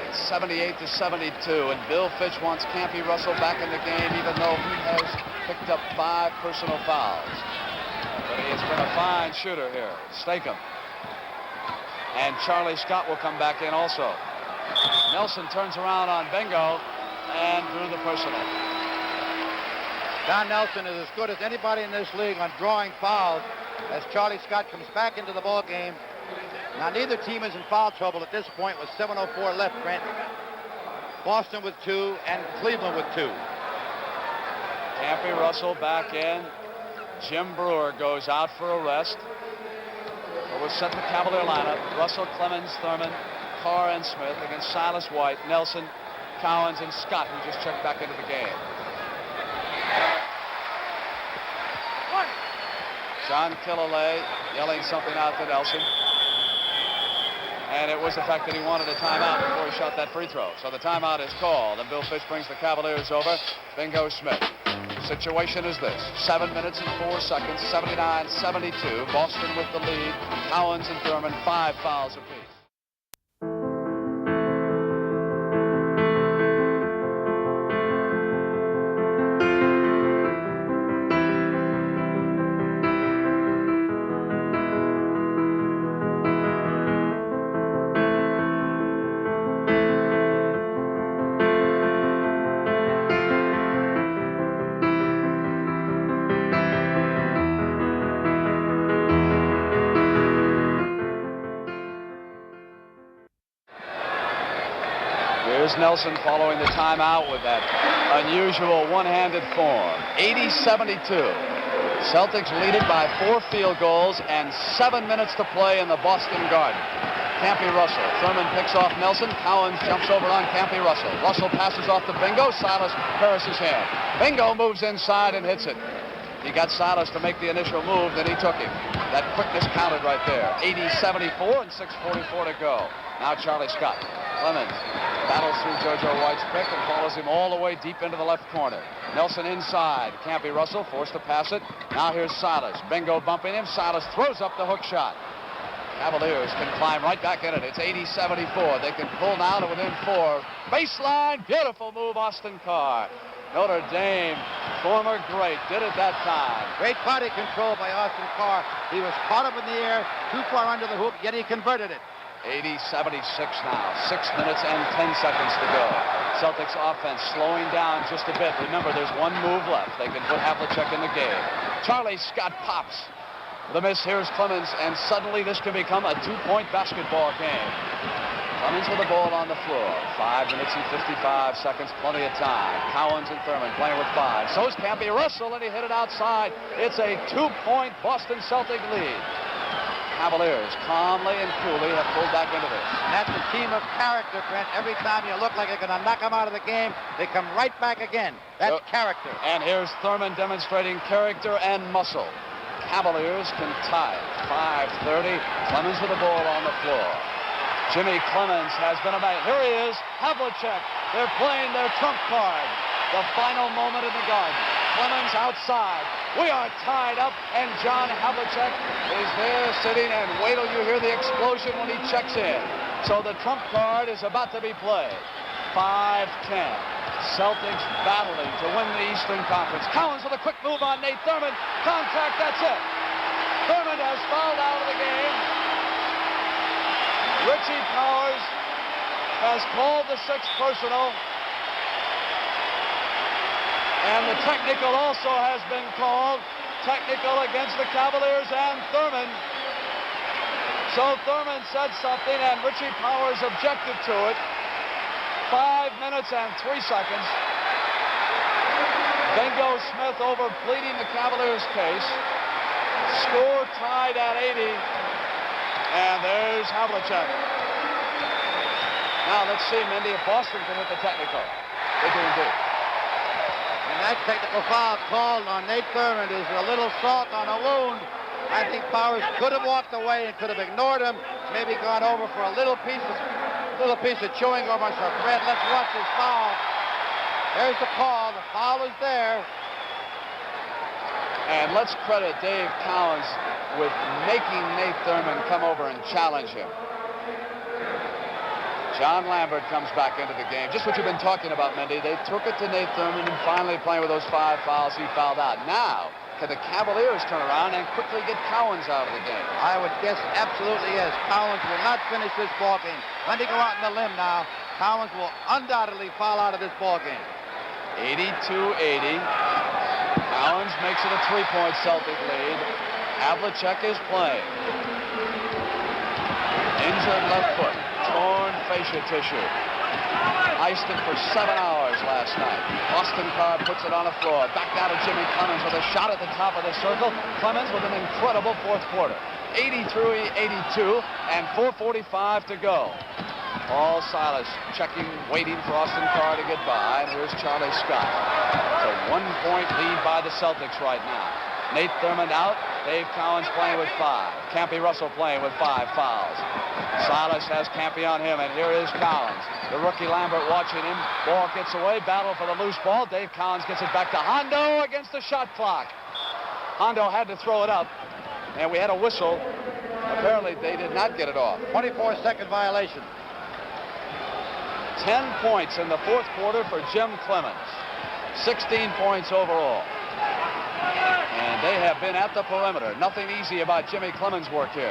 It's 78-72, and Bill Fitch wants Campy Russell back in the game, even though he has picked up 5 personal fouls. But he has been a fine shooter here. Statham. And Charlie Scott will come back in also. Nelson turns around on Bingo and drew the personal. Don Nelson is as good as anybody in this league on drawing fouls as Charlie Scott comes back into the ball game. Now, neither team is in foul trouble at this point with 7:04 left, Brent. Boston with 2 and Cleveland with 2. Campy Russell back in. Jim Brewer goes out for a rest. We'll set the Cavalier lineup. Russell, Clemens, Thurman, Carr and Smith against Silas White, Nelson, Cowens, and Scott, who just checked back into the game. John Killalay yelling something out to Nelson. And it was the fact that he wanted a timeout before he shot that free throw. So the timeout is called, and Bill Fish brings the Cavaliers over. Bingo Smith. Situation is this: 7 minutes and 4 seconds, 79-72. Boston with the lead. Cowens and Thurman, 5 fouls apiece. Here's Nelson following the timeout with that unusual one-handed form. 80-72. Celtics lead it by 4 field goals and 7 minutes to play in the Boston Garden. Campy Russell. Thurman picks off Nelson. Cowens jumps over on Campy Russell. Russell passes off to Bingo. Silas Harris's hand. Bingo moves inside and hits it. He got Silas to make the initial move, then he took him. That quickness counted right there. 80-74 and 6:44 to go. Now Charlie Scott. Clemens battles through JoJo White's pick and follows him all the way deep into the left corner. Nelson inside. Campy Russell forced to pass it. Now here's Silas. Bingo bumping him. Silas throws up the hook shot. Cavaliers can climb right back in it. It's 80-74. They can pull now to within 4. Baseline. Beautiful move, Austin Carr. Notre Dame, former great, did it that time. Great body control by Austin Carr. He was caught up in the air, too far under the hoop, yet he converted it. 80-76 now. 6 minutes and 10 seconds to go. Celtics offense slowing down just a bit. Remember, there's 1 move left. They can put Havlicek in the game. Charlie Scott pops. The miss, here's Clemens, and suddenly this can become a 2-point basketball game. Clemens with the ball on the floor. 5 minutes and 55 seconds, plenty of time. Cowens and Thurman playing with 5. So is Campy Russell, and he hit it outside. It's a 2-point Boston Celtic lead. Cavaliers calmly and coolly have pulled back into this. And that's a team of character, Brent. Every time you look like you're going to knock them out of the game, they come right back again. That's character. And here's Thurman demonstrating character and muscle. Cavaliers can tie it. 5:30. Clemens with the ball on the floor. Jimmy Clemens has been about. Here he is, Havlicek. They're playing their trump card. The final moment in the Garden. Clemens outside. We are tied up, and John Havlicek is there sitting, and wait till you hear the explosion when he checks in. So the trump card is about to be played. 5-10. Celtics battling to win the Eastern Conference. Cowens with a quick move on Nate Thurman. Contact, that's it. Thurman has fouled out of the game. Richie Powers has called the 6th personal. And the technical also has been called. Technical against the Cavaliers and Thurman. So Thurman said something and Richie Powers objected to it. 5 minutes and 3 seconds. Bingo Smith over pleading the Cavaliers case. Score tied at 80. And there's Havlicek. Now let's see, Mindy, if Boston can hit the technical. They do indeed. And that technical foul called on Nate Thurman is a little salt on a wound. I think Powers could have walked away and could have ignored him. Maybe gone over for a little piece of chewing gum or some bread. Let's watch this foul. There's the call. The foul is there. And let's credit Dave Cowens with making Nate Thurman come over and challenge him. John Lambert comes back into the game. Just what you've been talking about, Mendy. They took it to Nate Thurman and finally playing with those 5 fouls, he fouled out. Now, can the Cavaliers turn around and quickly get Cowens out of the game? I would guess absolutely yes. Cowens will not finish this ball game. Let me go out on the limb now. Cowens will undoubtedly foul out of this ball game. 82-80. Cowens makes it a 3-point Celtic lead. Havlicek is playing. Injured left foot. Torn fascia tissue. Iced him for 7 hours last night. Austin Carr puts it on the floor. Back down to Jimmy Clemens with a shot at the top of the circle. Clemens with an incredible 4th quarter. 83-82 and 4:45 to go. Paul Silas checking, waiting for Austin Carr to get by. And here's Charlie Scott. It's a 1-point lead by the Celtics right now. Nate Thurmond out. Dave Cowens playing with 5. Campy Russell playing with 5 fouls. Silas has Campy on him, and here is Cowens. The rookie Lambert watching him. Ball gets away. Battle for the loose ball. Dave Cowens gets it back to Hondo against the shot clock. Hondo had to throw it up, and we had a whistle. Apparently, they did not get it off. 24-second violation. 10 points in the fourth quarter for Jim Clemens. 16 points overall. And they have been at the perimeter. Nothing easy about Jimmy Clemens' work here.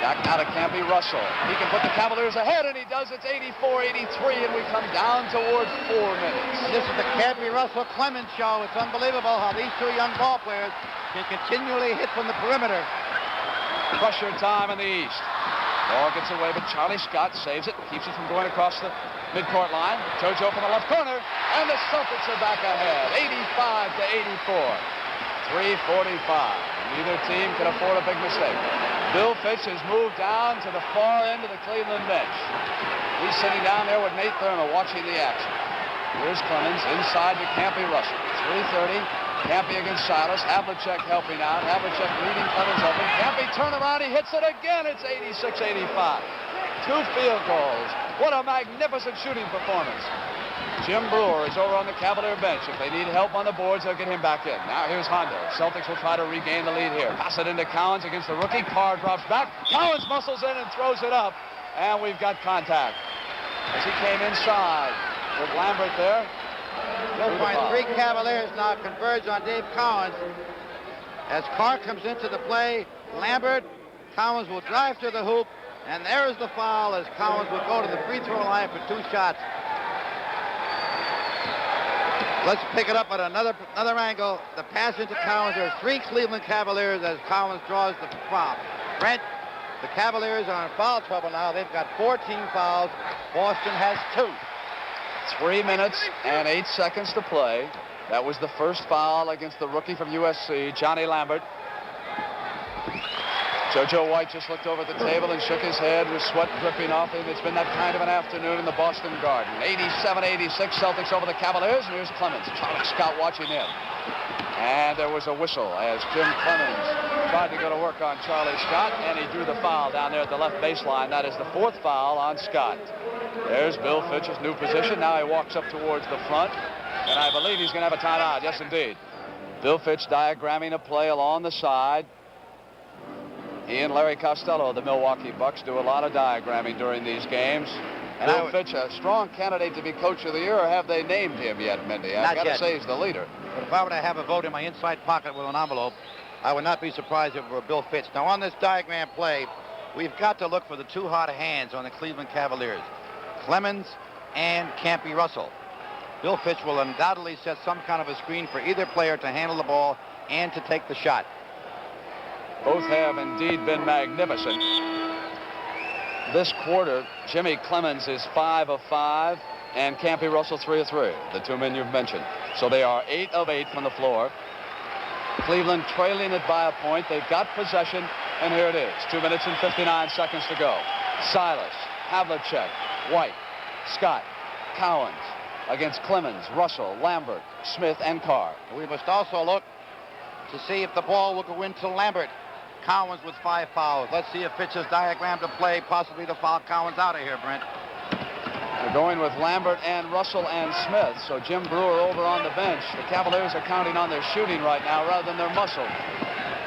Back now to Campy Russell. He can put the Cavaliers ahead, and he does. It's 84-83, and we come down towards 4 minutes. This is the Campy Russell Clemens show. It's unbelievable how these two young ball players can continually hit from the perimeter. Pressure time in the East. Ball gets away, but Charlie Scott saves it, keeps it from going across the midcourt line. JoJo from the left corner, and the Celtics are back ahead, 85-84. 3:45. Neither team can afford a big mistake. Bill Fitch has moved down to the far end of the Cleveland bench. He's sitting down there with Nate Thurmond watching the action. Here's Clemens inside to Campy Russell. 3:30. Campy against Silas. Havlicek helping out. Havlicek leading Clemens open. Campy turn around. He hits it again. It's 86-85. 2 field goals. What a magnificent shooting performance. Jim Brewer is over on the Cavalier bench. If they need help on the boards, they'll get him back in. Now here's Hondo. Celtics will try to regain the lead here. Pass it into Cowens against the rookie. Carr drops back. Cowens muscles in and throws it up. And we've got contact. As he came inside with Lambert there. You'll find 3 Cavaliers now converge on Dave Cowens. As Carr comes into the play, Lambert, Cowens will drive to the hoop. And there is the foul as Cowens will go to the free throw line for 2 shots. Let's pick it up at another angle. The pass into Cowens. There's 3 Cleveland Cavaliers as Cowens draws the foul. Brent, the Cavaliers are in foul trouble now. They've got 14 fouls. Boston has 2. 3 minutes and 8 seconds to play. That was the first foul against the rookie from USC, Johnny Lambert. JoJo White just looked over at the table and shook his head with sweat dripping off him. It's been that kind of an afternoon in the Boston Garden. 87-86 Celtics over the Cavaliers, and here's Clemens. Charlie Scott watching him. And there was a whistle as Jim Clemens tried to go to work on Charlie Scott, and he drew the foul down there at the left baseline. That is the 4th foul on Scott. There's Bill Fitch's new position. Now he walks up towards the front, and I believe he's going to have a timeout. Yes, indeed. Bill Fitch diagramming a play along the side. He and Larry Costello of the Milwaukee Bucks do a lot of diagramming during these games. And Bill Fitch, a strong candidate to be Coach of the Year, or have they named him yet, Mindy? I've got to say he's the leader. But if I were to have a vote in my inside pocket with an envelope, I would not be surprised if it were Bill Fitch. Now, on this diagram play, we've got to look for the 2 hot hands on the Cleveland Cavaliers, Clemens and Campy Russell. Bill Fitch will undoubtedly set some kind of a screen for either player to handle the ball and to take the shot. Both have indeed been magnificent. This quarter, Jimmy Clemens is 5 of 5, and Campy Russell 3 of 3, the 2 men you've mentioned. So they are 8 of 8 from the floor. Cleveland trailing it by a point. They've got possession, and here it is. 2 minutes and 59 seconds to go. Silas, Havlicek, White, Scott, Cowens against Clemens, Russell, Lambert, Smith, and Carr. We must also look to see if the ball will go into Lambert. Cowens with 5 fouls. Let's see if Fitch has diagrammed a play possibly to foul Cowens out of here, Brent. They're going with Lambert and Russell and Smith, so Jim Brewer over on the bench. The Cavaliers are counting on their shooting right now rather than their muscle.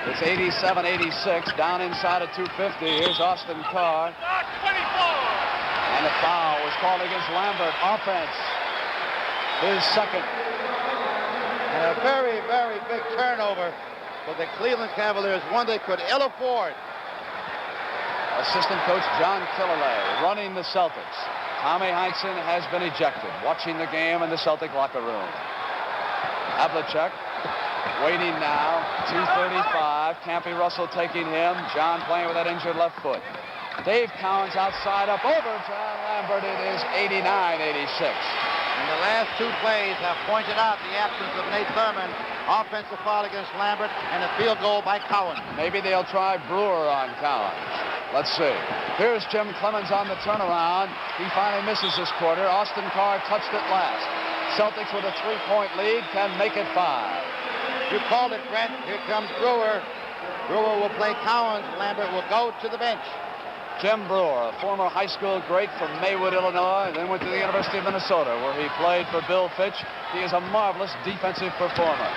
It's 87-86, down inside of 250. Here's Austin Carr. And the foul was called against Lambert. Offense, his second. And a very, very big turnover for the Cleveland Cavaliers, one they could ill afford. Assistant coach John Killalay running the Celtics. Tommy Heinsohn has been ejected, watching the game in the Celtic locker room. Havlicek waiting now, 2:35. Campy Russell taking him. John playing with that injured left foot. Dave Cowens outside up over John Lambert. It is 89-86. And the last 2 plays have pointed out the absence of Nate Thurmond. Offensive foul against Lambert and a field goal by Cowens. Maybe they'll try Brewer on Cowens. Let's see. Here's Jim Clemens on the turnaround. He finally misses this quarter. Austin Carr touched it last. Celtics with a 3-point lead can make it 5. You called it, Brent. Here comes Brewer. Brewer will play Cowens. Lambert will go to the bench. Jim Brewer, a former high school great from Maywood, Illinois, then went to the University of Minnesota, where he played for Bill Fitch. He is a marvelous defensive performer.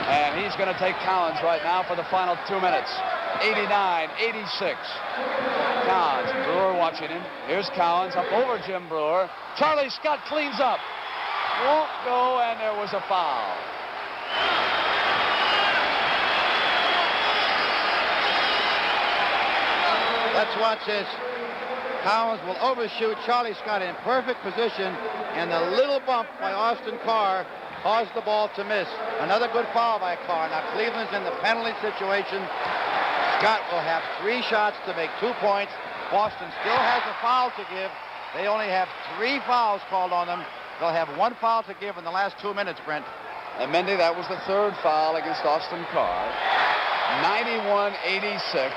And he's going to take Cowens right now for the final 2 minutes. 89-86. Cowens, Brewer watching him. Here's Cowens up over Jim Brewer. Charlie Scott cleans up. Won't go, and there was a foul. Let's watch this. Cowens will overshoot. Charlie Scott in perfect position, and the little bump by Austin Carr caused the ball to miss. Another good foul by Carr. Now Cleveland's in the penalty situation. Scott will have 3 shots to make 2 points. Boston still has a foul to give. They only have 3 fouls called on them. They'll have 1 foul to give in the last 2 minutes, Brent. And Mendy, that was the 3rd foul against Austin Carr. 91-86.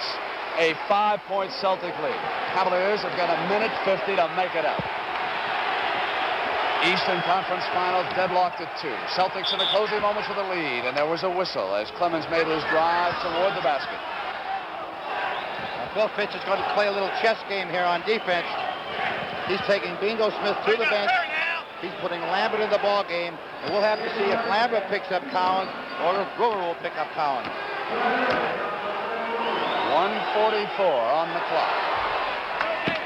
A 5-point Celtic lead. Cavaliers have got 1:50 to make it up. Eastern Conference Final deadlocked at 2. Celtics in the closing moments with a lead, and there was a whistle as Clemens made his drive toward the basket. Bill Fitch is going to play a little chess game here on defense. He's taking Bingo Smith to the bench. He's putting Lambert in the ball game, and we'll have to see if Lambert picks up Cowens or if Brewer will pick up Cowens. 1:44 on the clock.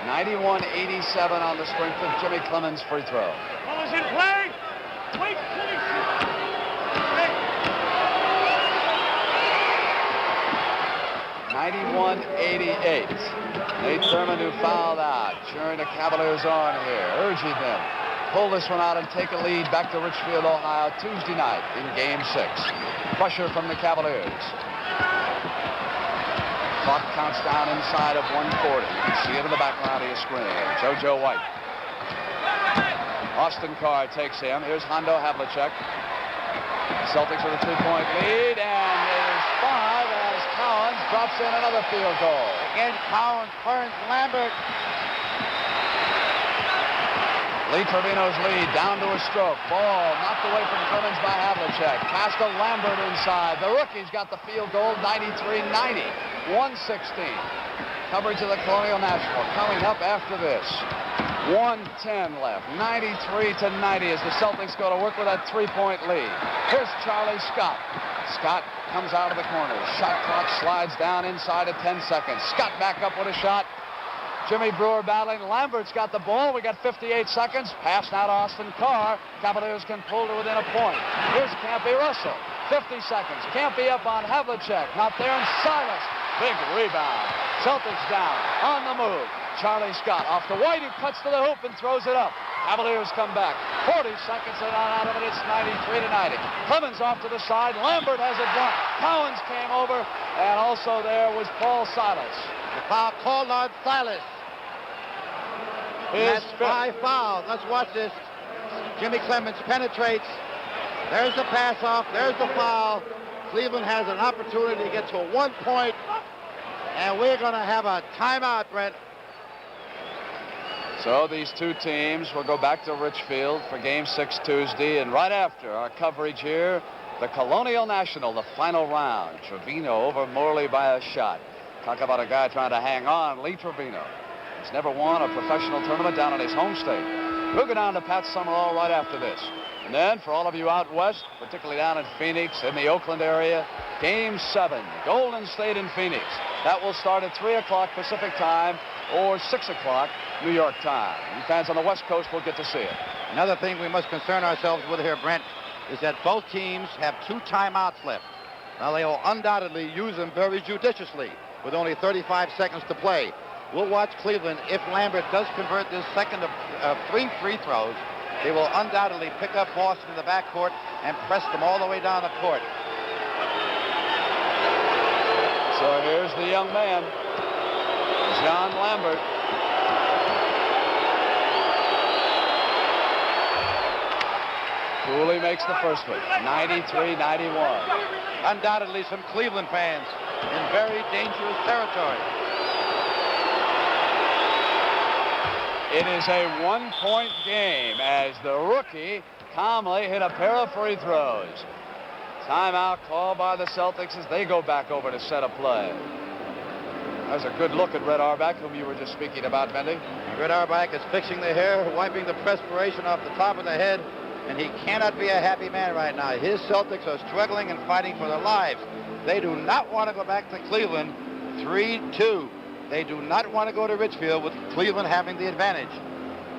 91-87 on the strength of Jimmy Clemens' free throw. Ball is in play. Wait, 91-88. Nate Thurmond, who fouled out, cheering the Cavaliers on here, urging them pull this one out and take a lead back to Richfield, Ohio, Tuesday night in Game 6. Pressure from the Cavaliers. Clock counts down inside of 140. You can see it in the background of your screen. JoJo White. Austin Carr takes him. Here's Hondo Havlicek. Celtics with a 2-point lead, and there's 5 as Cowens drops in another field goal. Again, Cowens burns Lambert. Lee Trevino's lead down to a stroke. Ball knocked away from Clemens by Havlicek. Pass to Lambert inside. The rookie's got the field goal, 93-90. 1:16. Coverage of the Colonial National coming up after this. 1:10 left. 93-90 as the Celtics go to work with that 3-point lead. Here's Charlie Scott. Scott comes out of the corner. Shot clock slides down inside of 10 seconds. Scott back up with a shot. Jimmy Brewer battling. Lambert's got the ball. We got 58 seconds. Pass now to Austin Carr. Cavaliers can pull to within a point. Here's Campy Russell. 50 seconds. Campy up on Havlicek. Not there, and Silas. Big rebound. Celtics down. On the move. Charlie Scott off to White, who cuts to the hoop and throws it up. Cavaliers come back. 40 seconds and out of it. It's 93-90. Clemens off to the side. Lambert has it blocked. Cowens came over, and also there was Paul Silas. The foul called on Silas. That's 5 fouls. Let's watch this. Jimmy Clemens penetrates. There's the pass off. There's the foul. Cleveland has an opportunity to get to 1 point. And we're going to have a timeout, Brent. So these two teams will go back to Richfield for Game 6 Tuesday. And right after our coverage here, the Colonial National, the final round. Trevino over Morley by a shot. Talk about a guy trying to hang on. Lee Trevino. He's never won a professional tournament down in his home state. We'll go down to Pat Summerall right after this. And then for all of you out west, particularly down in Phoenix, in the Oakland area, Game 7, Golden State and Phoenix. That will start at 3 o'clock Pacific time or 6 o'clock New York time. You fans on the West Coast will get to see it. Another thing we must concern ourselves with here, Brent, is that both teams have 2 timeouts left. Now, they will undoubtedly use them very judiciously with only 35 seconds to play. We'll watch Cleveland. If Lambert does convert this second of 3 free throws, they will undoubtedly pick up Boston in the backcourt and press them all the way down the court. So here's the young man, John Lambert. Cooley makes the first one, 93-91. Undoubtedly some Cleveland fans in very dangerous territory. It is a one-point game as the rookie calmly hit a pair of free throws. Timeout called by the Celtics as they go back over to set a play. That's a good look at Red Auerbach, whom you were just speaking about, Mendy. Red Auerbach is fixing the hair, wiping the perspiration off the top of the head, and he cannot be a happy man right now. His Celtics are struggling and fighting for their lives. They do not want to go back to Cleveland 3-2. They do not want to go to Richfield with Cleveland having the advantage.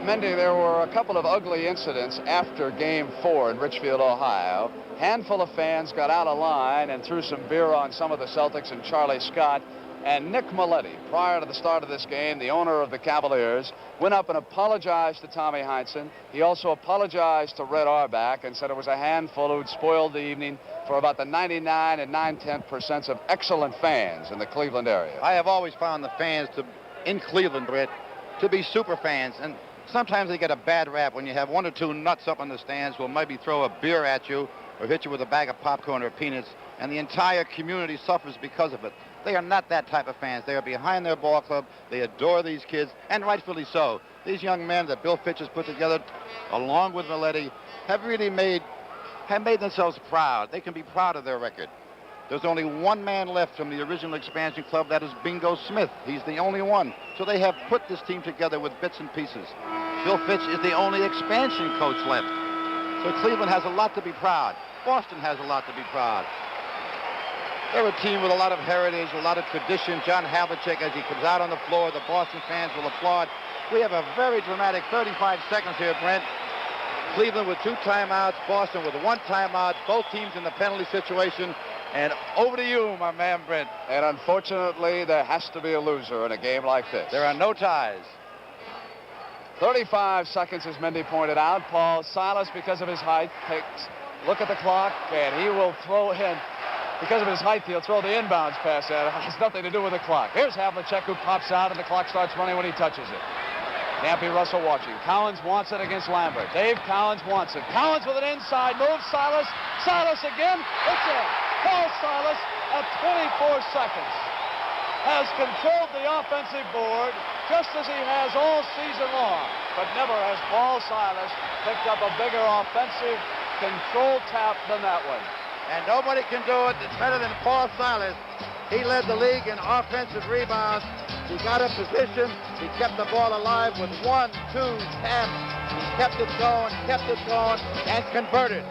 Mendy, there were a couple of ugly incidents after Game 4 in Richfield, Ohio. Handful of fans got out of line and threw some beer on some of the Celtics and Charlie Scott. And Nick Maletti, prior to the start of this game, the owner of the Cavaliers, went up and apologized to Tommy Heinsohn. He also apologized to Red Auerbach and said it was a handful who'd spoiled the evening for about the 99 and 9/10% of excellent fans in the Cleveland area. I have always found the fans in Cleveland, Brett, to be super fans. And sometimes they get a bad rap when you have one or two nuts up in the stands who will maybe throw a beer at you or hit you with a bag of popcorn or peanuts, and the entire community suffers because of it. They are not that type of fans. They are behind their ball club. They adore these kids, and rightfully so. These young men that Bill Fitch has put together, along with Maletti, have really made themselves proud. They can be proud of their record. There's only one man left from the original expansion club. That is Bingo Smith. He's the only one. So they have put this team together with bits and pieces. Bill Fitch is the only expansion coach left. So Cleveland has a lot to be proud. Boston has a lot to be proud. They're a team with a lot of heritage, a lot of tradition. John Havlicek, as he comes out on the floor, the Boston fans will applaud. We have a very dramatic 35 seconds here, Brent. Cleveland with 2 timeouts, Boston with 1 timeout, both teams in the penalty situation. And over to you, my man, Brent. And unfortunately, there has to be a loser in a game like this. There are no ties. 35 seconds, as Mendy pointed out. Paul Silas, because of his height, takes a look at the clock, and he will throw in. Because of his height, he'll throw the inbounds pass at him. It has nothing to do with the clock. Here's Havlicek, who pops out, and the clock starts running when he touches it. Campy Russell watching. Collins wants it against Lambert. Dave Collins wants it. Collins with an inside move. Silas. Silas again. It's in. Paul Silas at 24 seconds has controlled the offensive board just as he has all season long. But never has Paul Silas picked up a bigger offensive control tap than that one. And nobody can do it. It's better than Paul Silas. He led the league in offensive rebounds. He got in position. He kept the ball alive with 1, 2 taps. He kept it going, and converted.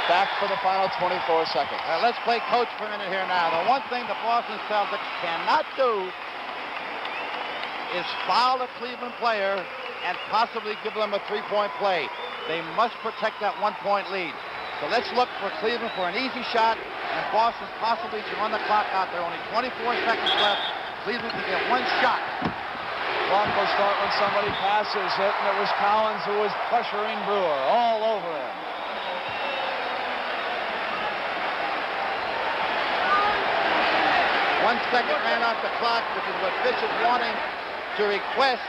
Back for the final 24 seconds. Let's play coach for a minute here now. The one thing the Boston Celtics cannot do is foul a Cleveland player and possibly give them a three-point play. They must protect that one-point lead. So let's look for Cleveland for an easy shot, and Boston possibly to run the clock out. There are only 24 seconds left. Cleveland can get one shot. Clock will start when somebody passes it, and it was Collins who was pressuring Brewer all over him. 1 second ran off the clock, which is what Fish is wanting to request.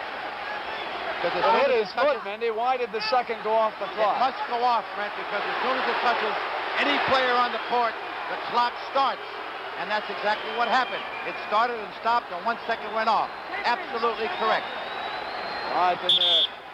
It hit his foot, Mendy. Why did the second go off the clock? It must go off, Brent, because as soon as it touches any player on the court, the clock starts. And that's exactly what happened. It started and stopped, and 1 second went off. Absolutely correct. All right, then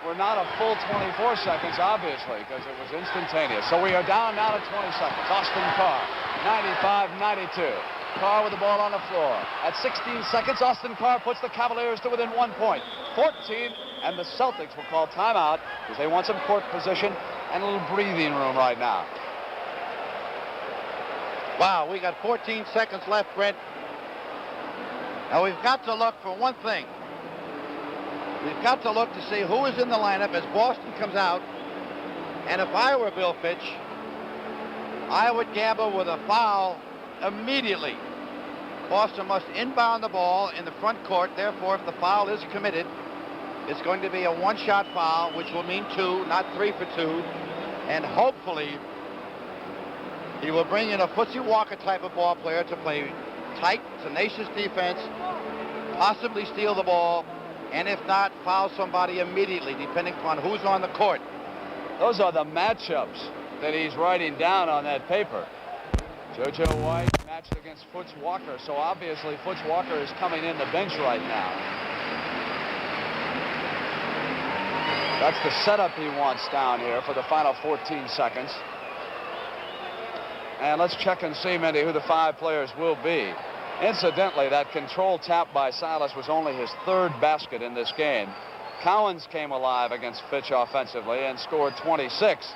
we're not a full 24 seconds, obviously, because it was instantaneous. So we are down now to 20 seconds. Austin Carr, 95-92. Carr with the ball on the floor. At 16 seconds, Austin Carr puts the Cavaliers to within 1 point. 14, and the Celtics will call timeout because they want some court position and a little breathing room right now. Wow, we got 14 seconds left, Brent. Now we've got to look for one thing. We've got to look to see who is in the lineup as Boston comes out. And if I were Bill Fitch, I would gamble with a foul immediately. Boston must inbound the ball in the front court. Therefore, if the foul is committed, it's going to be a one-shot foul, which will mean 2, not 3 for 2. And hopefully, he will bring in a Footsie Walker type of ball player to play tight, tenacious defense, possibly steal the ball, and if not, foul somebody immediately, depending upon who's on the court. Those are the matchups that he's writing down on that paper. JoJo White matched against Foots Walker, so obviously Foots Walker is coming in the bench right now. That's the setup he wants down here for the final 14 seconds. And let's check and see, Mendy, who the 5 players will be. Incidentally, that control tap by Silas was only his 3rd basket in this game. Cowens came alive against Fitch offensively and scored 26.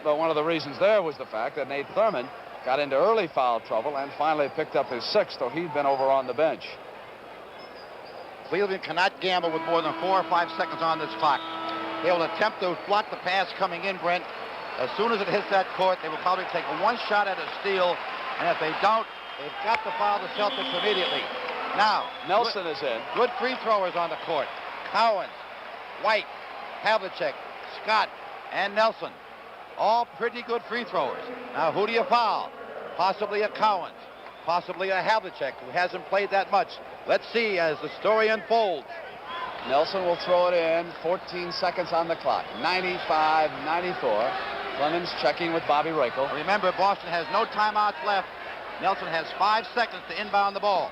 But one of the reasons there was the fact that Nate Thurman got into early foul trouble and finally picked up his 6th, though he'd been over on the bench. Cleveland cannot gamble with more than 4 or 5 seconds on this clock. They will attempt to block the pass coming in, Brent. As soon as it hits that court, they will probably take one shot at a steal, and if they don't, they've got to foul the Celtics immediately. Now, Nelson is in. Good free throwers on the court. Cowens, White, Havlicek, Scott, and Nelson. All pretty good free throwers. Now, who do you foul? Possibly a Cowens, possibly a Havlicek, who hasn't played that much. Let's see as the story unfolds. Nelson will throw it in. 14 seconds on the clock. 95-94. Clemens checking with Bobby Rakel. Remember, Boston has no timeouts left. Nelson has 5 seconds to inbound the ball.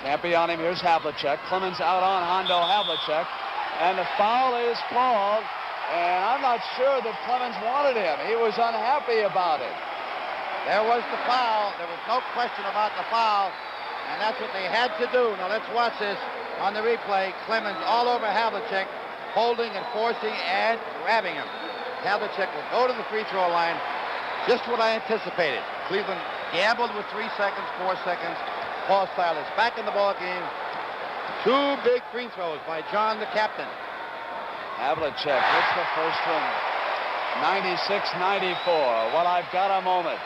Can't be on him. Here's Havlicek. Clemens out on Hondo Havlicek. And the foul is called. And I'm not sure that Clemens wanted him. He was unhappy about it. There was the foul. There was no question about the foul. And that's what they had to do. Now let's watch this on the replay. Clemens all over Havlicek, holding and forcing and grabbing him. Havlicek will go to the free throw line. Just what I anticipated. Cleveland gambled with 3 seconds, 4 seconds. Paul Silas back in the ball game. 2 big free throws by John, the captain. Havlicek hits the first one. 96-94. Well, I've got a moment.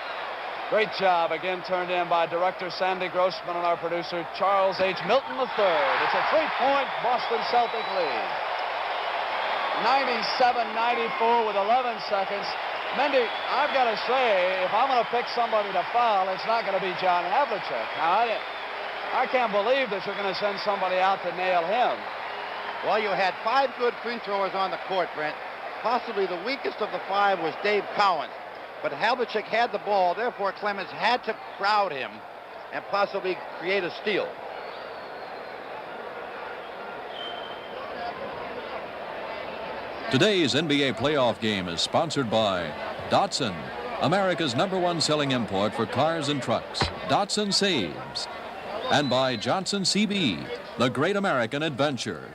Great job, again turned in by director Sandy Grossman and our producer Charles H. Milton III. It's a 3-point Boston Celtic lead. 97-94 with 11 seconds. Mendy, I've got to say, if I'm going to pick somebody to foul, it's not going to be John Havlicek. Now, I can't believe that you're going to send somebody out to nail him. Well, you had 5 good free throwers on the court, Brent. Possibly the weakest of the 5 was Dave Cowens. But Havlicek had the ball, therefore Clemens had to crowd him and possibly create a steal. Today's NBA playoff game is sponsored by Datsun, America's #1 selling import for cars and trucks. Datsun saves. And by Johnson CB, the great American adventure.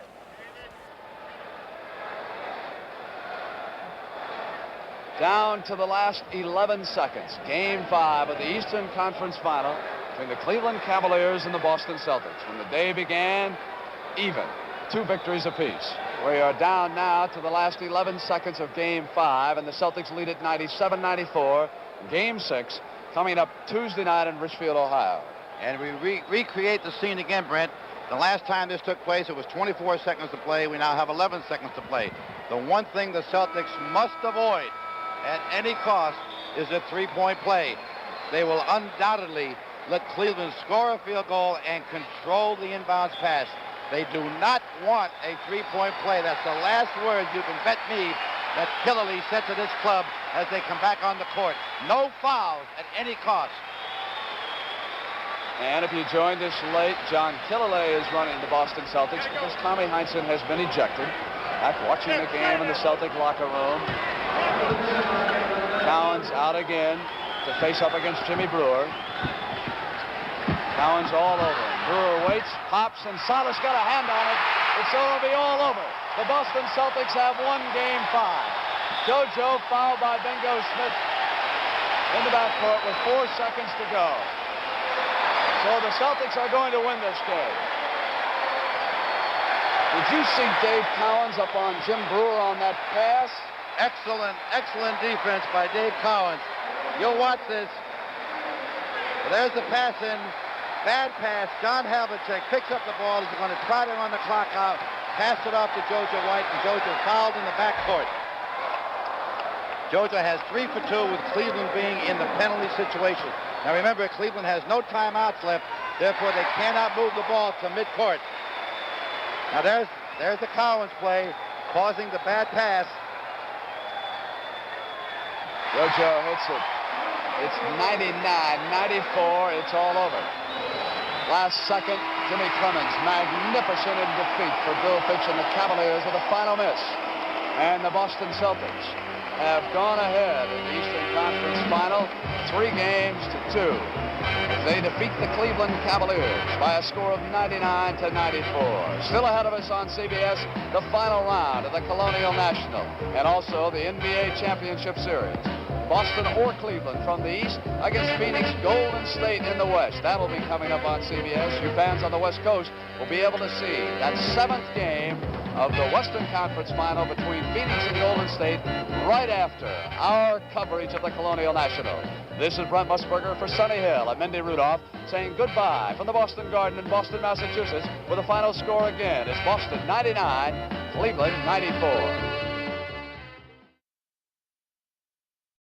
Down to the last 11 seconds. Game 5 of the Eastern Conference Final between the Cleveland Cavaliers and the Boston Celtics. When the day began, even. 2 victories apiece. We are down now to the last 11 seconds of Game 5, and the Celtics lead at 97-94. Game 6 coming up Tuesday night in Richfield, Ohio. And we recreate the scene again, Brent. The last time this took place, it was 24 seconds to play. We now have 11 seconds to play. The one thing the Celtics must avoid at any cost is a 3-point play. they will undoubtedly let Cleveland score a field goal and control the inbounds pass. They do not want a three-point play. That's the last word, you can bet me, that Killelea said to this club as they come back on the court. No fouls at any cost. And if you joined us late, John Killelea is running the Boston Celtics because Tommy Heinsohn has been ejected. Back watching the game in the Celtic locker room. Cowan's out again to face up against Jimmy Brewer. Cowan's all over him. Brewer waits, pops, and Salas got a hand on it. It's going to be all over. The Boston Celtics have won Game 5. JoJo fouled by Bingo Smith in the backcourt with 4 seconds to go. So the Celtics are going to win this game. Did you see Dave Cowens up on Jim Brewer on that pass? Excellent, excellent defense by Dave Cowens. You'll watch this. Well, there's the pass in. Bad pass. John Havlicek picks up the ball. He's going to try to run the clock out. Pass it off to JoJo White, and JoJo fouled in the backcourt. JoJo has 3 for 2 with Cleveland being in the penalty situation. Now remember, Cleveland has no timeouts left. Therefore, they cannot move the ball to midcourt. Now there's the Cowens play, causing the bad pass. JoJo hits it. It's 99-94. It's all over. Last second, Jimmy Clemens, magnificent in defeat for Bill Fitch and the Cavaliers with a final miss. And the Boston Celtics have gone ahead in the Eastern Conference Final 3 games to 2. They defeat the Cleveland Cavaliers by a score of 99-94. Still ahead of us on CBS, the final round of the Colonial National and also the NBA Championship Series. Boston or Cleveland from the East against Phoenix Golden State in the West. That'll be coming up on CBS. You fans on the West Coast will be able to see that 7th game of the Western Conference Final between Phoenix and Golden State right after our coverage of the Colonial National. This is Brent Musburger for Sunny Hill and Mindy Rudolph saying goodbye from the Boston Garden in Boston, Massachusetts, with a final score again. It's Boston 99, Cleveland 94.